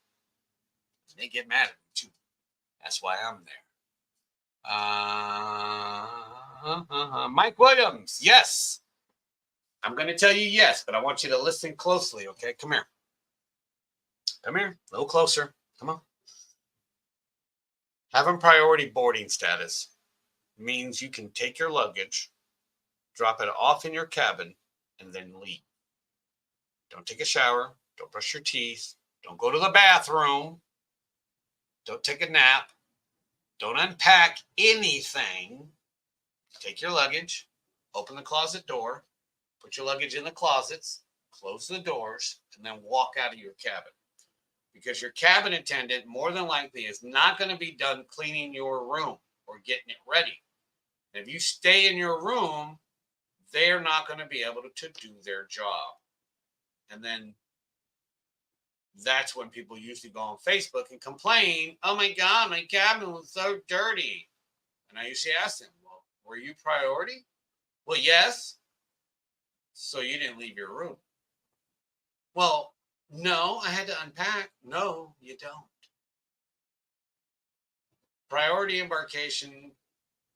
They get mad at me too. That's why I'm there. Mike Williams, yes. I'm going to tell you yes, but I want you to listen closely, okay? Come here. Come here. A little closer. Come on. Having priority boarding status means you can take your luggage, drop it off in your cabin, and then leave. Don't take a shower. Don't brush your teeth. Don't go to the bathroom. Don't take a nap. Don't unpack anything. Take your luggage, open the closet door, put your luggage in the closets, close the doors, and then walk out of your cabin. Because your cabin attendant, more than likely, is not going to be done cleaning your room or getting it ready. And if you stay in your room, they're not going to be able to do their job. And then that's when people usually go on Facebook and complain, oh my God, my cabin was so dirty. And I usually ask them, well, were you priority? Well, yes. So you didn't leave your room. Well, no, I had to unpack. No, you don't. Priority embarkation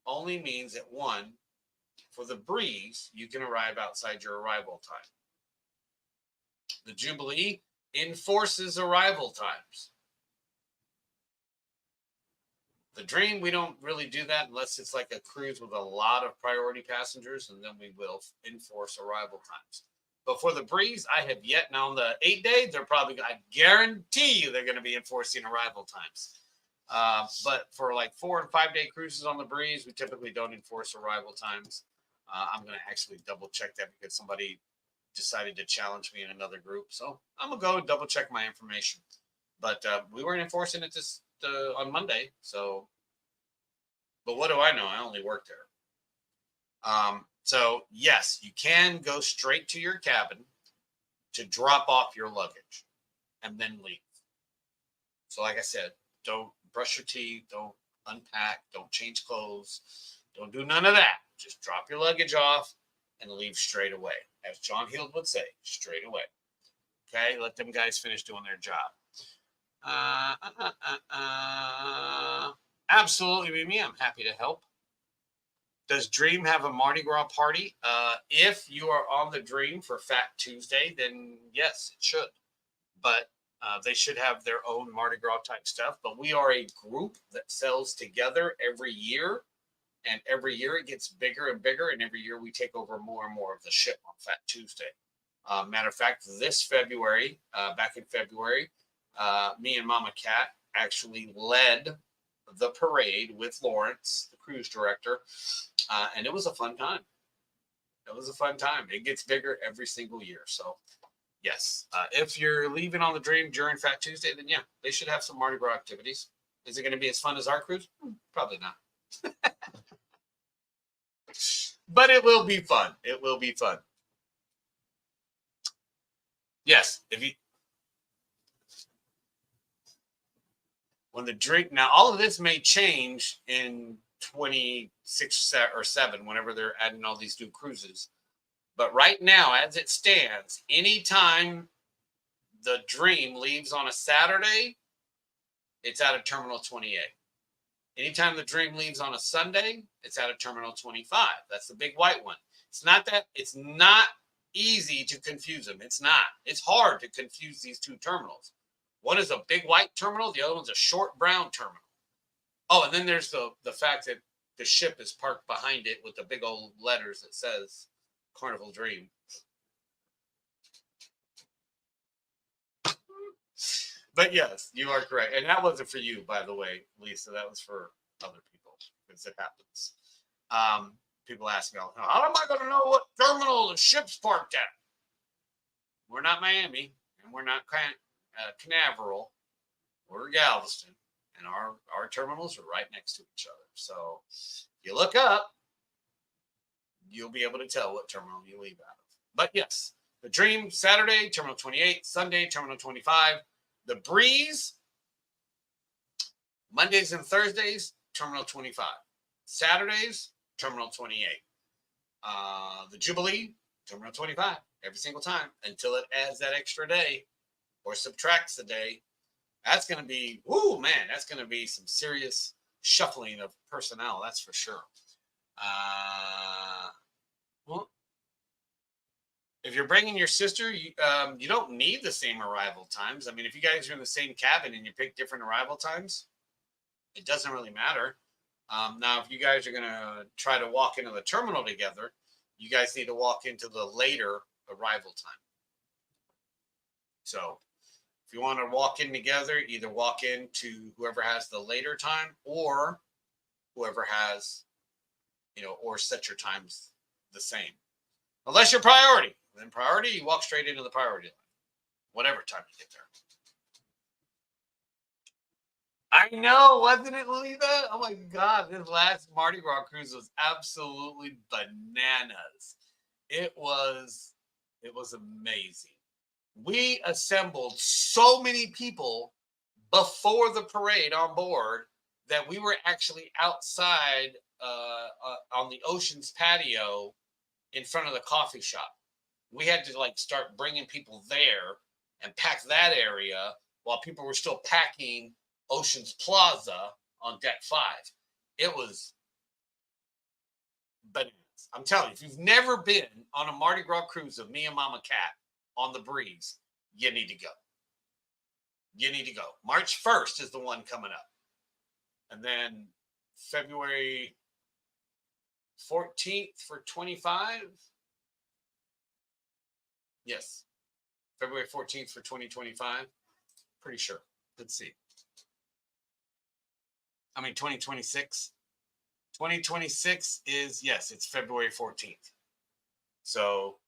only means that one, for the breeze, you can arrive outside your arrival time. The Jubilee enforces arrival times. The Dream, we don't really do that unless it's like a cruise with a lot of priority passengers, and then we will enforce arrival times. But for the Breeze, I have yet. Now on the 8-day, I guarantee you they're going to be enforcing arrival times. But for like 4 and 5-day cruises on the Breeze, we typically don't enforce arrival times. I'm going to actually double check that because somebody decided to challenge me in another group. So I'm going to go double check my information. But we weren't enforcing it on Monday. So, but what do I know? I only work there. So yes, you can go straight to your cabin to drop off your luggage and then leave. So like I said, don't brush your teeth, don't unpack, don't change clothes, don't do none of that. Just drop your luggage off and leave straight away. As John Hield would say, straight away. Okay, let them guys finish doing their job. Absolutely, Mimi. I'm happy to help. Does Dream have a Mardi Gras party? If you are on the Dream for Fat Tuesday, then yes, it should. But they should have their own Mardi Gras type stuff. But we are a group that sells together every year. And every year it gets bigger and bigger. And every year we take over more and more of the ship on Fat Tuesday. Matter of fact, this February, back in February, me and Mama Cat actually led the parade with Lawrence, the cruise director. And it was a fun time. It was a fun time. It gets bigger every single year. So, yes, if you're leaving on the Dream during Fat Tuesday, then yeah, they should have some Mardi Gras activities. Is it going to be as fun as our cruise? Probably not. But it will be fun. It will be fun. Yes, if you when the drink now, all of this may change in 26 or 7, whenever they're adding all these new cruises. But right now, as it stands, anytime the Dream leaves on a Saturday, it's out of Terminal 28. Anytime the Dream leaves on a Sunday, it's out of Terminal 25. That's the big white one. It's not easy to confuse them. It's not. It's hard to confuse these two terminals. One is a big white terminal. The other one's a short brown terminal. Oh, and then there's the fact that the ship is parked behind it with the big old letters that says Carnival Dream. But yes, you are correct. And that wasn't for you, by the way, Lisa. That was for other people, because it happens. People ask me, how am I going to know what terminal the ship's parked at? We're not Miami, and we're not Canaveral. We're Galveston, and our terminals are right next to each other. So if you look up, you'll be able to tell what terminal you leave out of. But yes, the Dream, Saturday, Terminal 28, Sunday, Terminal 25. The Breeze, Mondays and Thursdays, Terminal 25. Saturdays, Terminal 28. The Jubilee, Terminal 25, every single time, until it adds that extra day or subtracts the day. That's going to be, that's going to be some serious shuffling of personnel, that's for sure. Well, if you're bringing your sister, you don't need the same arrival times. I mean, if you guys are in the same cabin and you pick different arrival times, it doesn't really matter. Now, if you guys are going to try to walk into the terminal together, you guys need to walk into the later arrival time. So if you want to walk in together, either walk into whoever has the later time or whoever has, or set your times the same. Unless you're priority. Then priority, you walk straight into the priority line, whatever time you get there. I know, wasn't it, Lisa? Oh my God, this last Mardi Gras cruise was absolutely bananas. It was amazing. We assembled so many people before the parade on board that we were actually outside on the Ocean's patio in front of the coffee shop. We had to start bringing people there and pack that area while people were still packing Ocean's Plaza on deck 5. It was bananas. I'm telling you, if you've never been on a Mardi Gras cruise of me and Mama Cat on the Breeze, you need to go. You need to go. March 1st is the one coming up. And then February 14th for 25. Yes. February 14th for 2025. Pretty sure. Let's see. 2026. 2026 is, yes, it's February 14th. So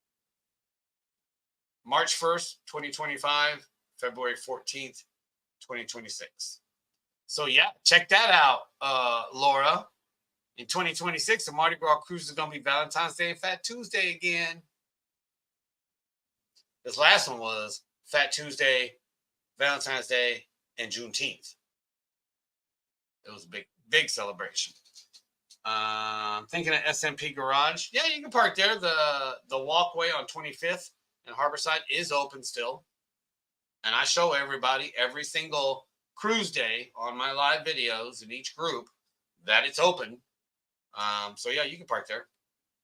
March 1st, 2025, February 14th, 2026. So yeah, check that out, Laura. In 2026, the Mardi Gras cruise is going to be Valentine's Day and Fat Tuesday again. This last one was Fat Tuesday, Valentine's Day, and Juneteenth. It was a big celebration. I'm thinking of SMP Garage. Yeah, you can park there. The walkway on 25th and Harborside is open still. And I show everybody every single cruise day on my live videos in each group that it's open. So yeah, you can park there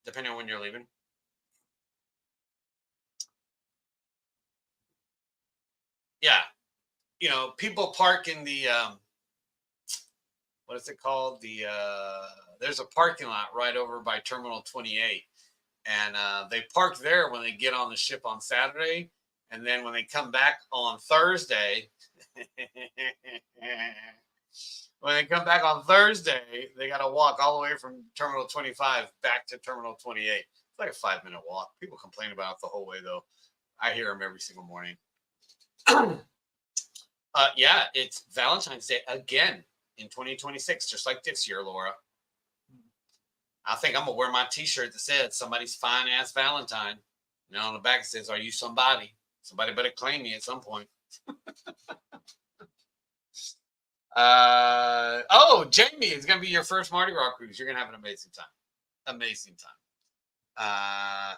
depending on when you're leaving. Yeah, people park in the what is it called? There's a parking lot right over by Terminal 28, and they park there when they get on the ship on Saturday, and then when they come back on Thursday, they got to walk all the way from Terminal 25 back to Terminal 28. It's like a 5-minute walk. People complain about it the whole way, though. I hear them every single morning. Yeah, it's Valentine's Day again in 2026, just like this year, Laura. I think I'm gonna wear my T-shirt that says "Somebody's fine ass Valentine," and on the back it says, "Are you somebody? Somebody better claim me at some point." Oh, Jamie, it's gonna be your first Mardi Gras cruise. You're gonna have an amazing time. Amazing time.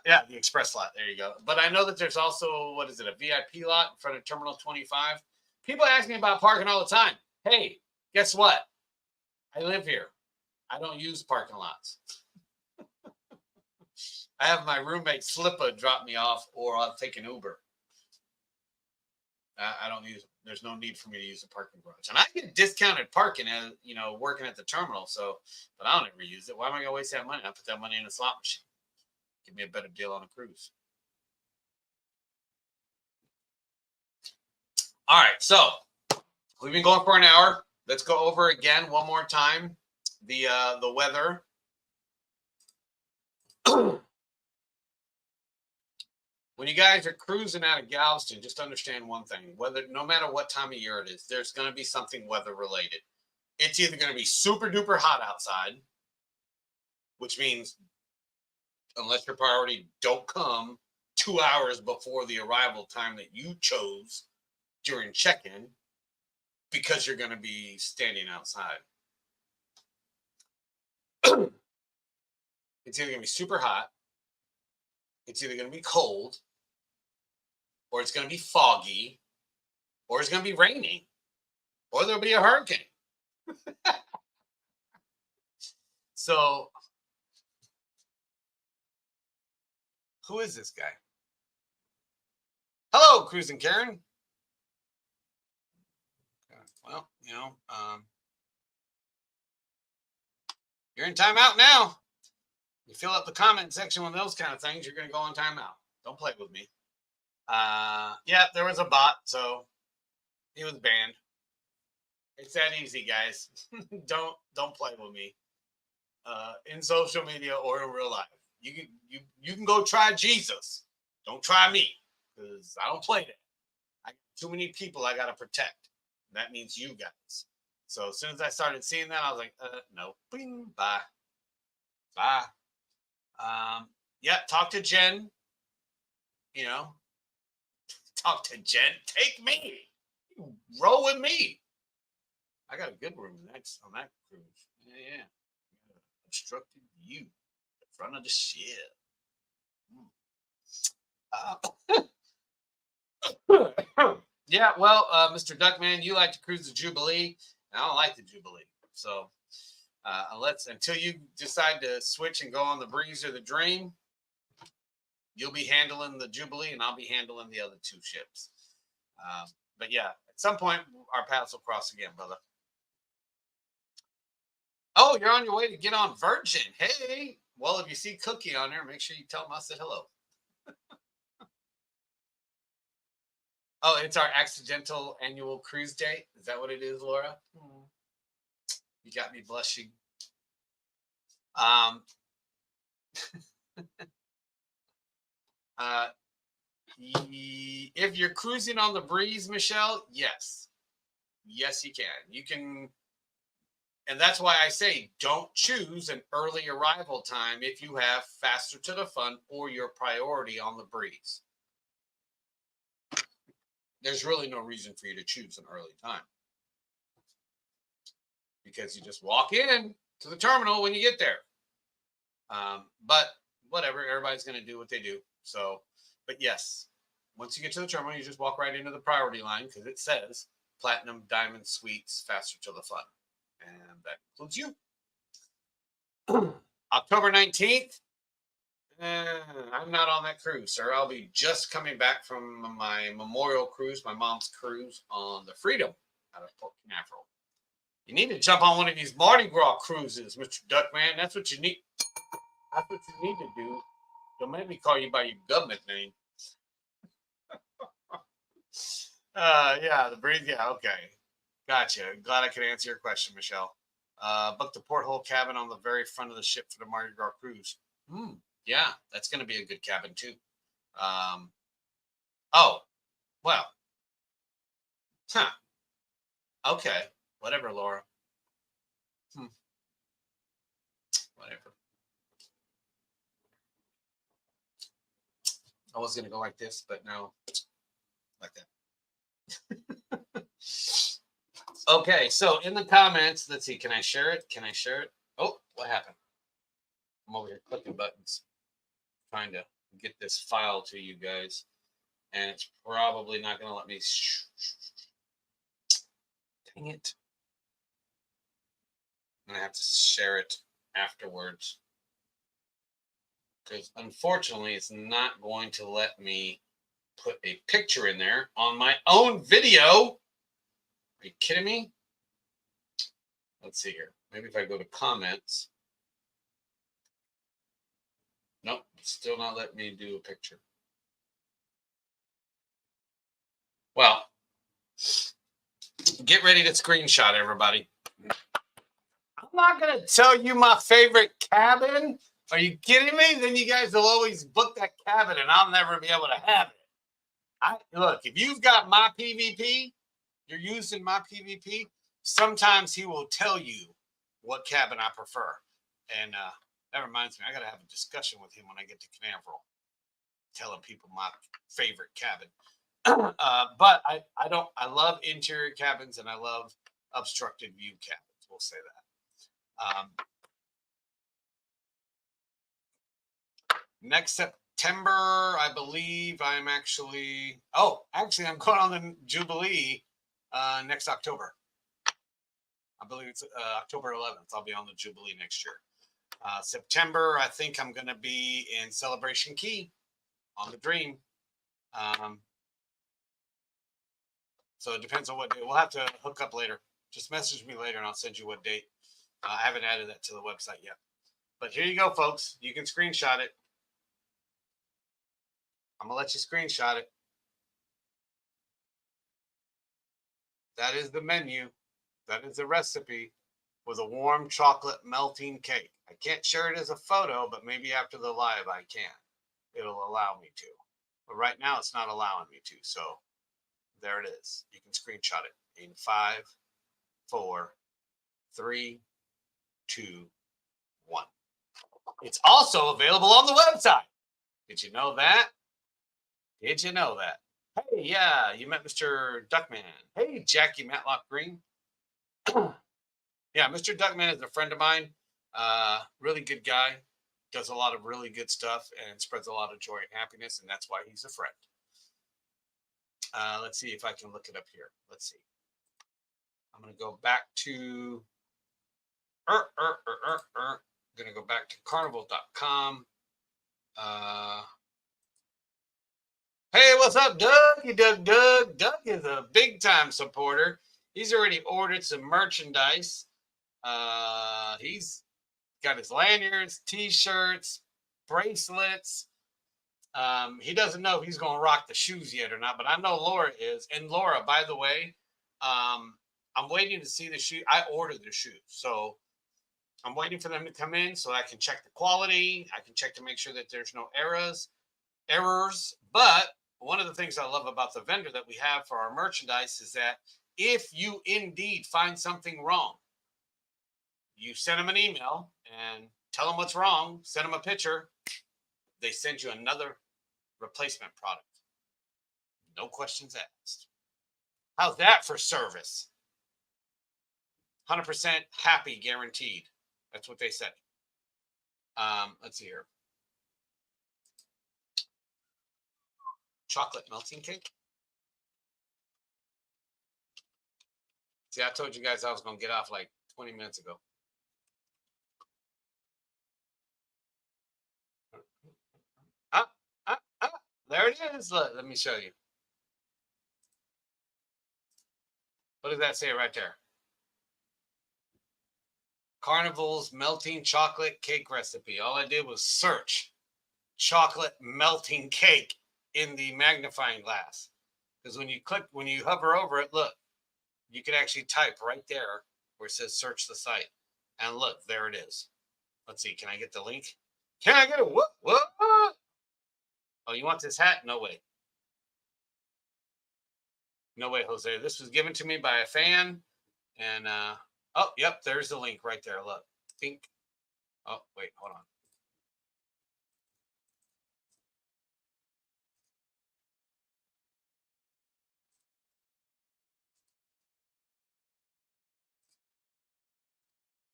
Yeah, the express lot. There you go. But I know that there's also, what is it, a VIP lot in front of Terminal 25. People ask me about parking all the time. Hey, guess what? I live here. I don't use parking lots. I have my roommate Slippa drop me off, or I'll take an Uber. I don't use. There's no need for me to use a parking garage, and I get discounted parking as working at the terminal. So, but I don't ever use it. Why am I gonna waste that money? I put that money in a slot machine. Give me a better deal on a cruise. All right, so we've been going for an hour. Let's go over again one more time the weather. When you guys are cruising out of Galveston, just understand one thing: no matter what time of year it is, there's going to be something weather related. It's either going to be super duper hot outside, which means unless your priority, don't come 2 hours before the arrival time that you chose during check-in, because you're going to be standing outside. It's either going to be super hot, it's either going to be cold, or it's going to be foggy, or it's going to be raining, or there'll be a hurricane. So, who is this guy? Hello, Cruising Karen. Well, you're in timeout now. You fill up the comment section with those kind of things, you're going to go on timeout. Don't play with me. Yeah, there was a bot, so he was banned. It's that easy, guys. don't play with me. In social media or in real life, you can go try Jesus. Don't try me, because I don't play that. I got too many people I got to protect. That means you guys. So as soon as I started seeing that, I was like, no, bing, bye. Yeah, talk to Jen. Talk to Jen. Take me. Roll with me. I got a good room on that cruise. Yeah. Obstructed view. The front of the ship. Yeah, well, Mr. Duckman, you like to cruise the Jubilee. I don't like the Jubilee. So until you decide to switch and go on the Breeze or the Dream, you'll be handling the Jubilee and I'll be handling the other two ships. But yeah, at some point our paths will cross again, brother. Oh, you're on your way to get on Virgin. Hey, well, if you see Cookie on there, make sure you tell him I said hello. Oh, it's our accidental annual cruise date. Is that what it is, Laura? You got me blushing. If you're cruising on the Breeze, Michelle, yes, you can. You can, and that's why I say don't choose an early arrival time if you have faster to the fun or your priority on the Breeze. There's really no reason for you to choose an early time, because you just walk in, to the terminal when you get there. But whatever, everybody's going to do what they do. So, but yes, once you get to the terminal, you just walk right into the priority line because it says Platinum, Diamond, Suites, faster to the fun. And that includes you. October 19th, I'm not on that cruise, sir. I'll be just coming back from my memorial cruise, my mom's cruise on the Freedom out of Port Canaveral. You need to jump on one of these Mardi Gras cruises, Mr. Duckman. That's what you need. That's what you need to do. Don't make me call you by your government name. Yeah, the breeze. Yeah, okay. Gotcha. Glad I could answer your question, Michelle. Booked the porthole cabin on the very front of the ship for the Mardi Gras cruise. Yeah, that's going to be a good cabin too. Oh, well. Huh. Okay. Whatever, Laura. Whatever. I was going to go like this, but no. Like that. Okay, so in the comments, let's see. Can I share it? Can I share it? Oh, what happened? I'm over here clicking buttons, trying to get this file to you guys, and it's probably not going to let me. Dang it. I'm going to have to share it afterwards. Because unfortunately, it's not going to let me put a picture in there on my own video. Are you kidding me? Let's see here. Maybe if I go to comments. Nope, still not letting me do a picture. Well, get ready to screenshot, everybody. I'm not going to tell you my favorite cabin. Are you kidding me? Then you guys will always book that cabin and I'll never be able to have it. Look, if you've got my PVP, you're using my PVP, sometimes he will tell you what cabin I prefer. And that reminds me, I got to have a discussion with him when I get to Canaveral, telling people my favorite cabin. But I love interior cabins and I love obstructed view cabins. We'll say that. Next September, I believe I'm actually I'm going on the Jubilee next October. I believe it's October 11th. I'll be on the Jubilee next year. September, I think I'm going to be in Celebration Key on the Dream. So it depends on what day. We'll have to hook up later. Just message me later and I'll send you what date. I haven't added that to the website yet. But here you go, folks. You can screenshot it. I'm going to let you screenshot it. That is the menu. That is the recipe with a warm chocolate melting cake. I can't share it as a photo, but maybe after the live I can. It'll allow me to. But right now it's not allowing me to. So there it is. You can screenshot it in 5, 4, 3, 2, 1. It's also available on the website. Did you know that? Did you know that? Hey, yeah, you met Mr. Duckman. Hey, Jackie Matlock Green. Yeah, Mr. Duckman is a friend of mine. Really good guy. Does a lot of really good stuff and spreads a lot of joy and happiness, and that's why he's a friend. Let's see if I can look it up here. Let's see. I'm going to go back to I'm going to go back to carnival.com. Hey, what's up, Doug? Doug. Doug is a big-time supporter. He's already ordered some merchandise. He's got his lanyards, T-shirts, bracelets. He doesn't know if he's going to rock the shoes yet or not, but I know Laura is. And Laura, by the way, I'm waiting to see the shoe. I ordered the shoes, so I'm waiting for them to come in so I can check the quality. I can check to make sure that there's no errors. But one of the things I love about the vendor that we have for our merchandise is that if you indeed find something wrong, you send them an email and tell them what's wrong, send them a picture. They send you another replacement product. No questions asked. How's that for service? 100% happy, guaranteed. That's what they said. Let's see here. Chocolate melting cake. See, I told you guys I was going to get off like 20 minutes ago. There it is. Look, let me show you. What does that say right there? Carnival's melting chocolate cake recipe. All I did was search chocolate melting cake in the magnifying glass. Because when you hover over it, look, you can actually type right there where it says search the site. And look, there it is. Let's see. Can I get the link? Can I get it? What? Oh, you want this hat? No way. No way, Jose. This was given to me by a fan. And, oh, yep, there's the link right there. Look. Think. Oh, wait, hold on.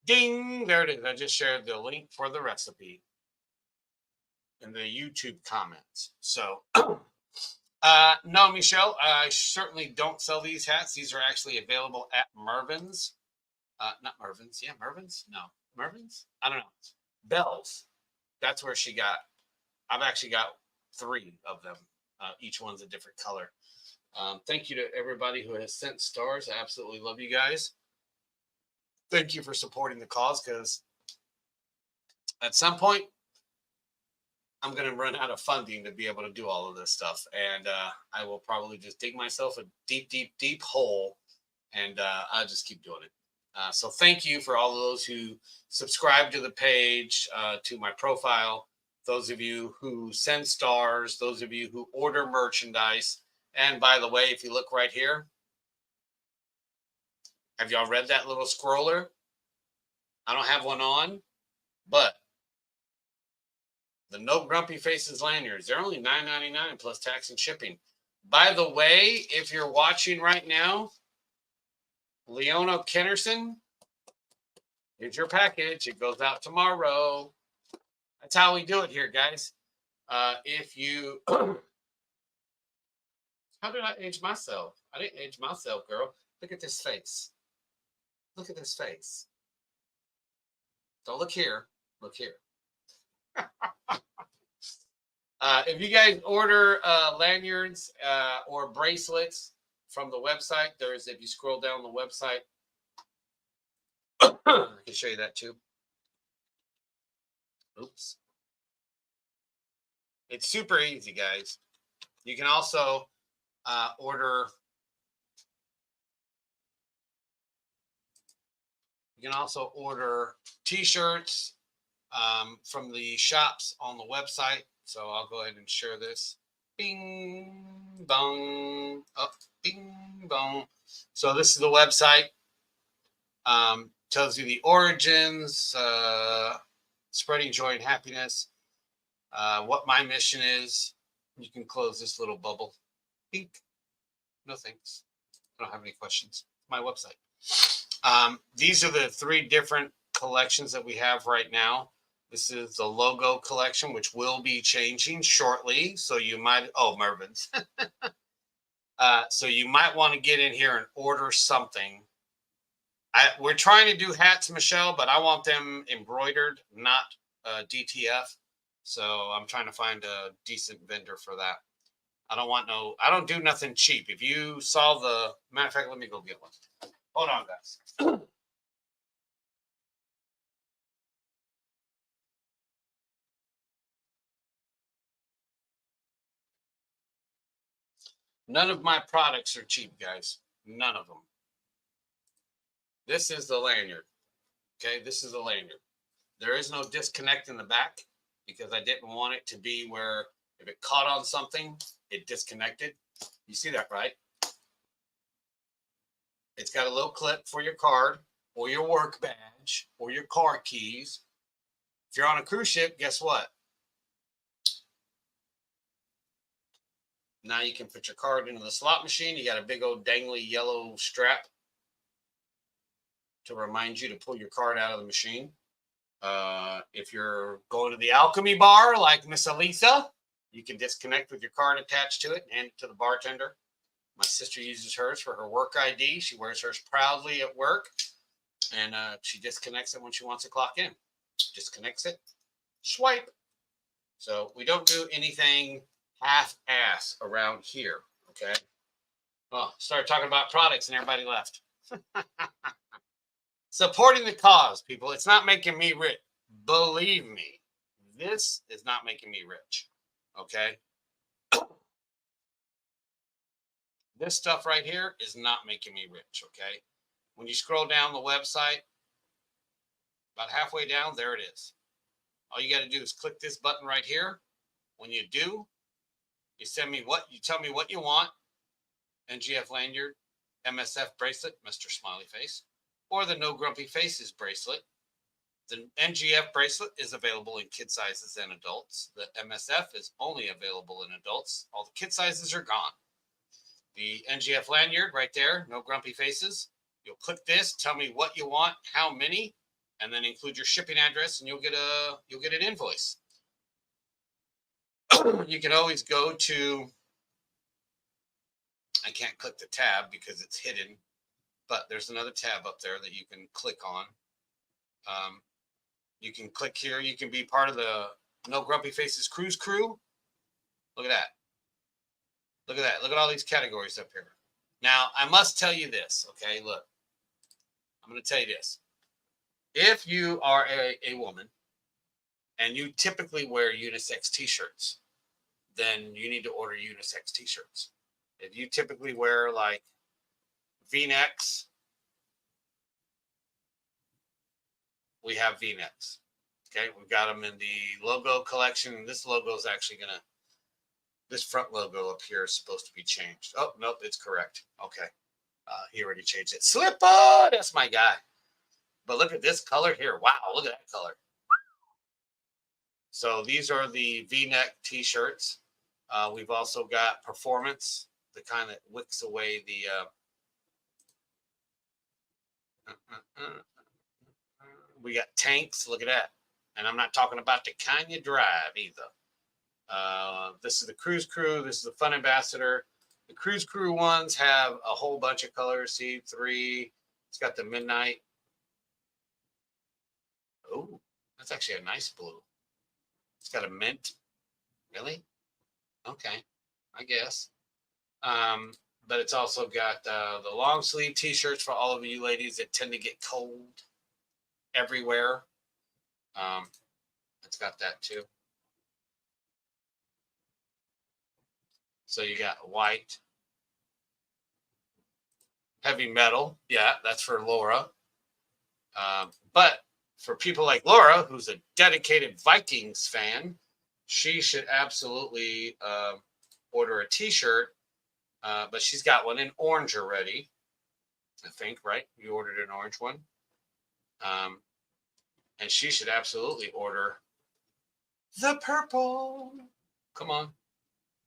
Ding! There it is. I just shared the link for the recipe in the YouTube comments. So, no, Michelle, I certainly don't sell these hats. These are actually available at Mervyn's. Not Mervyn's. Yeah, Mervyn's? No. Mervyn's? I don't know. Bell's. That's where she got. I've actually got 3 of them. Each one's a different color. Thank you to everybody who has sent stars. I absolutely love you guys. Thank you for supporting the cause, because at some point, I'm going to run out of funding to be able to do all of this stuff. And I will probably just dig myself a deep, deep, deep hole, and I'll just keep doing it. So thank you for all of those who subscribe to the page, to my profile, those of you who send stars, those of you who order merchandise. And by the way, if you look right here, have y'all read that little scroller? I don't have one on, but the No Grumpy Faces lanyards, they're only $9.99 plus tax and shipping. By the way, if you're watching right now, Leona Kennerson, here's your package. It goes out tomorrow. That's how we do it here, guys. If you... How did I age myself? I didn't age myself, girl. Look at this face. Look at this face. Don't look here. Look here. If you guys order lanyards or bracelets from the website, if you scroll down the website, I can show you that too. Oops. It's super easy, guys. You can also order. You can also order T-shirts from the shops on the website. So I'll go ahead and share this. Bing, bong, up, bing, bong. So this is the website. Tells you the origins, spreading joy and happiness, what my mission is. You can close this little bubble. Pink. No thanks. I don't have any questions. My website. These are the 3 different collections that we have right now. This is the logo collection, which will be changing shortly. So you might, Mervyn's. So you might want to get in here and order something. We're trying to do hats, Michelle, but I want them embroidered, not DTF. So I'm trying to find a decent vendor for that. I don't do nothing cheap. If you saw matter of fact, let me go get one. Hold on, guys. None of my products are cheap, guys. None of them. This is the lanyard. Okay, this is the lanyard. There is no disconnect in the back because I didn't want it to be where if it caught on something, it disconnected. You see that, right? It's got a little clip for your card or your work badge or your car keys. If you're on a cruise ship, guess what? Now you can put your card into the slot machine. You got a big old dangly yellow strap to remind you to pull your card out of the machine. If you're going to the Alchemy bar like Miss Alisa, you can disconnect with your card attached to it and hand it to the bartender. My sister uses hers for her work ID. She wears hers proudly at work, and she disconnects it when she wants to clock in. Disconnects it, swipe. So we don't do anything half-ass around here, okay? Well, started talking about products and everybody left. Supporting the cause, people. It's not making me rich. Believe me, this is not making me rich, okay? This stuff right here is not making me rich, okay? When you scroll down the website, about halfway down, there it is. All you got to do is click this button right here. When you do, you tell me what you want. NGF lanyard, MSF bracelet, Mr. Smiley Face, or the No Grumpy Faces bracelet. The NGF bracelet is available in kid sizes and adults. The MSF is only available in adults. All the kid sizes are gone. The NGF lanyard right there, No Grumpy Faces. You'll click this, tell me what you want, how many, and then include your shipping address, and you'll get an invoice. You can always go to, I can't click the tab because it's hidden, but there's another tab up there that you can click on. You can click here. You can be part of the No Grumpy Faces Cruise Crew. Look at that. Look at that. Look at all these categories up here. Now, I must tell you this, okay? Look, I'm going to tell you this. If you are a woman and you typically wear unisex t-shirts, then you need to order unisex t-shirts. If you typically wear like V-necks, we have V-necks. Okay, we've got them in the logo collection. This logo is actually this front logo up here is supposed to be changed. Oh, nope, it's correct. Okay, he already changed it. Slipper, that's my guy. But look at this color here. Wow, look at that color. So these are the V-neck t-shirts. We've also got performance, the kind that wicks away the we got tanks. Look at that. And I'm not talking about the kind you drive either. This is the Cruise Crew. This is the Fun Ambassador. The Cruise Crew ones have a whole bunch of colors. See, 3. It's got the midnight. Oh, that's actually a nice blue. It's got a mint. Really? Okay, I guess. But it's also got the long sleeve t-shirts for all of you ladies that tend to get cold everywhere. It's got that too. So you got white, heavy metal. Yeah, that's for Laura. But for people like Laura, who's a dedicated Vikings fan, she should absolutely order a t-shirt. But she's got one in orange already, I think, right? You ordered an orange one. And she should absolutely order the purple. Come on.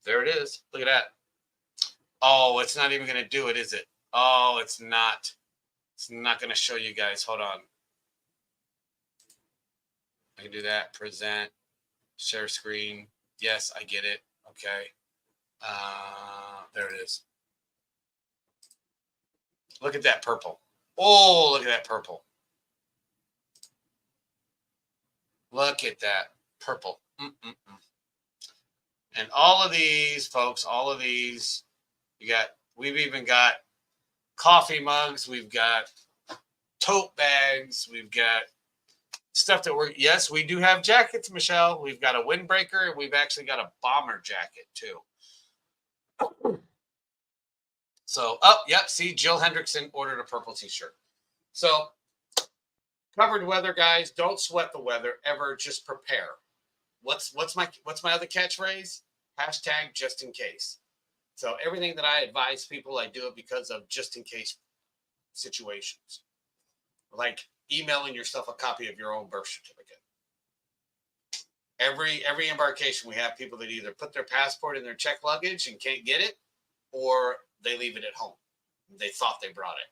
There it is. Look at that. Oh, it's not even going to do it, is it? Oh, it's not. It's not going to show you guys. Hold on. I can do that. Present. Share screen. Yes, I get it. Okay. There it is. Look at that purple. Oh, look at that purple. Look at that purple. And all of these, folks, all of these, we've even got coffee mugs. We've got tote bags. We've got stuff that yes, we do have jackets, Michelle. We've got a windbreaker, and we've actually got a bomber jacket too. So, yep, see, Jill Hendrickson ordered a purple t-shirt. So, covered weather, guys. Don't sweat the weather ever. Just prepare. What's my other catchphrase? Hashtag just in case. So everything that I advise people, I do it because of just in case situations. Like emailing yourself a copy of your own birth certificate. Every embarkation, we have people that either put their passport in their checked luggage and can't get it, or they leave it at home. They thought they brought it.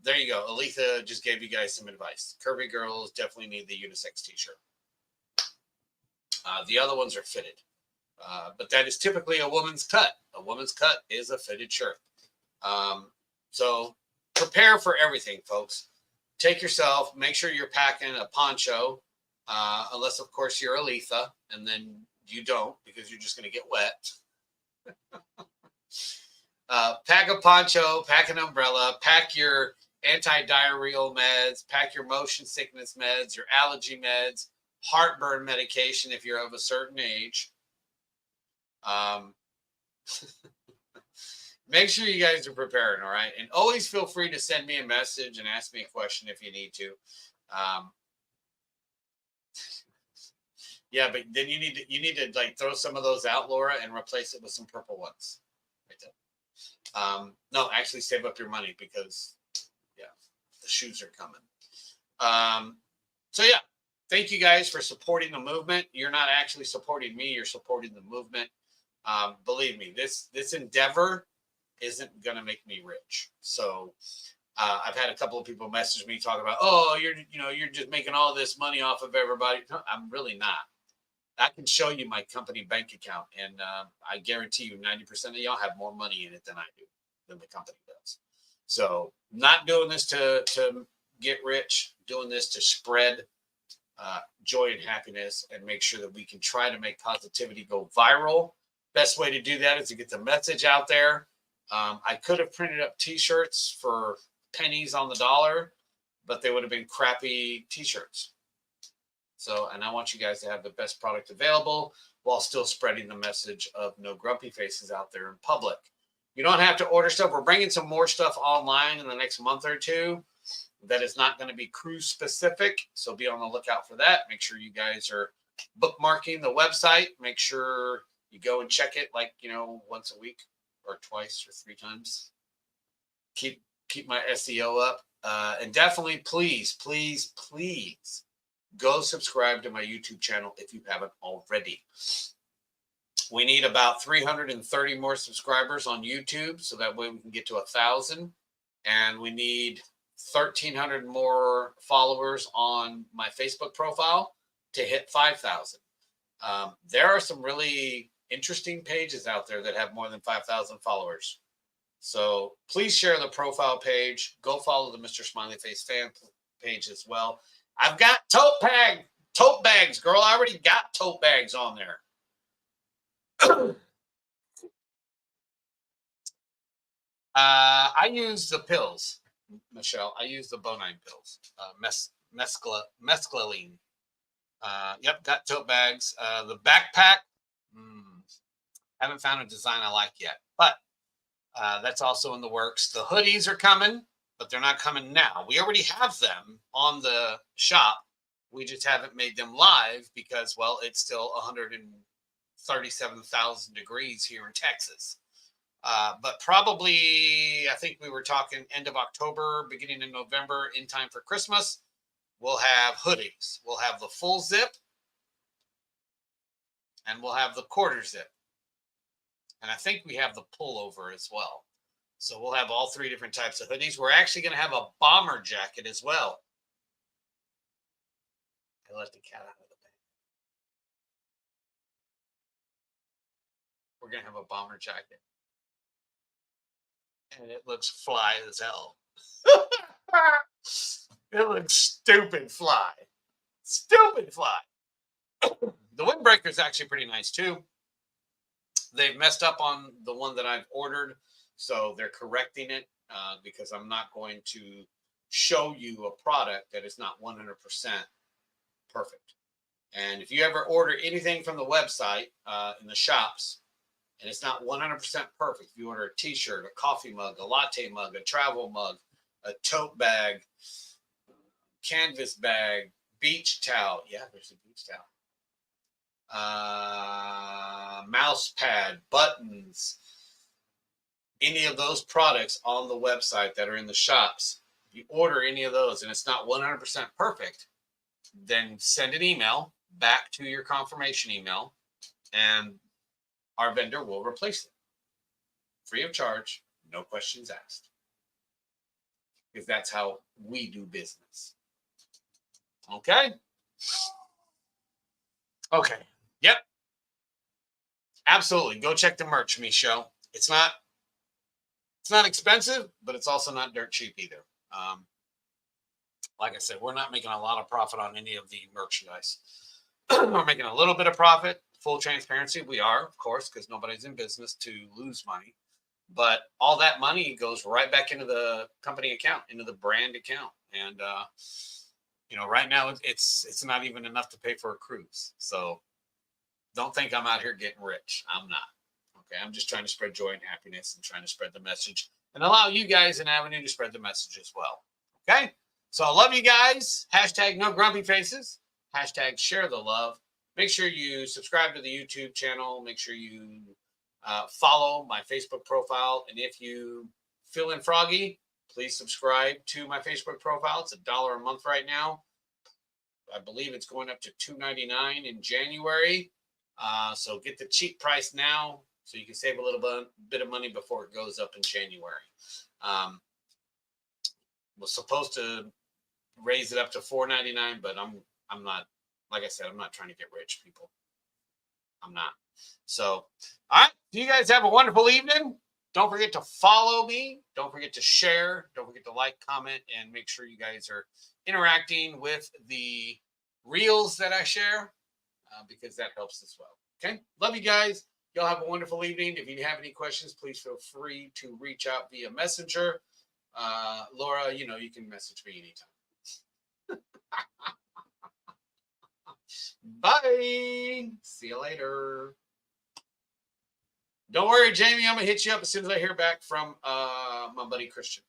There you go. Aletha just gave you guys some advice. Curvy girls definitely need the unisex t-shirt. The other ones are fitted. But that is typically a woman's cut. A woman's cut is a fitted shirt. So prepare for everything, folks. Take yourself, make sure you're packing a poncho, unless, of course, you're Aletha, and then you don't because you're just going to get wet. Pack a poncho, pack an umbrella, pack your anti-diarrheal meds, pack your motion sickness meds, your allergy meds, heartburn medication if you're of a certain age. Make sure you guys are preparing, all right? And always feel free to send me a message and ask me a question if you need to. Yeah, but then you need to like throw some of those out, Laura, and replace it with some purple ones. Right there. No, actually save up your money because yeah, the shoes are coming. So yeah, thank you guys for supporting the movement. You're not actually supporting me, you're supporting the movement. Believe me, this endeavor isn't going to make me rich. So I've had a couple of people message me talking about, oh, you're just making all this money off of everybody. No, I'm really not. I can show you my company bank account, and I guarantee you 90% of y'all have more money in it than I do, than the company does. So not doing this to get rich, doing this to spread joy and happiness and make sure that we can try to make positivity go viral. Best way to do that is to get the message out there. I could have printed up t-shirts for pennies on the dollar, but they would have been crappy t-shirts. So, and I want you guys to have the best product available while still spreading the message of no grumpy faces out there in public. You don't have to order stuff. We're bringing some more stuff online in the next month or two that is not going to be cruise specific. So be on the lookout for that. Make sure you guys are bookmarking the website. Make sure you go and check it like, once a week or twice or 3 times. Keep my SEO up. And definitely, please go subscribe to my YouTube channel if you haven't already. We need about 330 more subscribers on YouTube, so that way we can get to 1,000. And we need 1,300 more followers on my Facebook profile to hit 5,000. There are some really interesting pages out there that have more than 5,000 followers. So please share the profile page. Go follow the Mr. Smiley Face fan page as well. I've got tote bags, girl. I already got tote bags on there. I use the pills, Michelle. I use the Bonine pills, mescaline. Yep, got tote bags. The backpack, haven't found a design I like yet, but that's also in the works. The hoodies are coming, but they're not coming now. We already have them on the shop. We just haven't made them live because, well, it's still 137,000 degrees here in Texas. But probably, I think we were talking end of October, beginning of November, in time for Christmas, we'll have hoodies. We'll have the full zip, and we'll have the quarter zip. And I think we have the pullover as well. So we'll have all 3 different types of hoodies. We're actually going to have a bomber jacket as well. I let the cat out of the bag. We're going to have a bomber jacket. And it looks fly as hell. It looks stupid fly. Stupid fly. The windbreaker is actually pretty nice too. They've messed up on the one that I've ordered, so they're correcting it because I'm not going to show you a product that is not 100% perfect. And if you ever order anything from the website in the shops, and it's not 100% perfect, if you order a t-shirt, a coffee mug, a latte mug, a travel mug, a tote bag, canvas bag, beach towel. Yeah, there's a beach towel. Mouse pad, buttons, any of those products on the website that are in the shops. If you order any of those and it's not 100% perfect, then send an email back to your confirmation email and our vendor will replace it. Free of charge, no questions asked. because that's how we do business. Okay. Okay. Yep. Absolutely. Go check the merch, me show. It's not expensive, but it's also not dirt cheap either. Like I said, we're not making a lot of profit on any of the merchandise. We're making a little bit of profit. Full transparency, we are, of course, because nobody's in business to lose money. But all that money goes right back into the company account, into the brand account. And right now it's not even enough to pay for a cruise. So don't think I'm out here getting rich. I'm not. Okay, I'm just trying to spread joy and happiness and trying to spread the message and allow you guys an avenue to spread the message as well. Okay, so I love you guys. Hashtag no grumpy faces. Hashtag share the love. Make sure you subscribe to the YouTube channel. Make sure you follow my Facebook profile. And if you feeling froggy, please subscribe to my Facebook profile. It's $1 a month right now. I believe it's going up to $2.99 in January. So get the cheap price now so you can save a little bit of money before it goes up in January. Was supposed to raise it up to $4.99, but I'm not, like I said, I'm not trying to get rich, people. I'm not. So, all right. You guys have a wonderful evening. Don't forget to follow me. Don't forget to share. Don't forget to like, comment, and make sure you guys are interacting with the reels that I share because that helps as well. Okay. Love you guys. Y'all have a wonderful evening. If you have any questions, please feel free to reach out via Messenger. Laura, you can message me anytime. Bye. See you later. Don't worry, Jamie. I'm going to hit you up as soon as I hear back from my buddy Christian.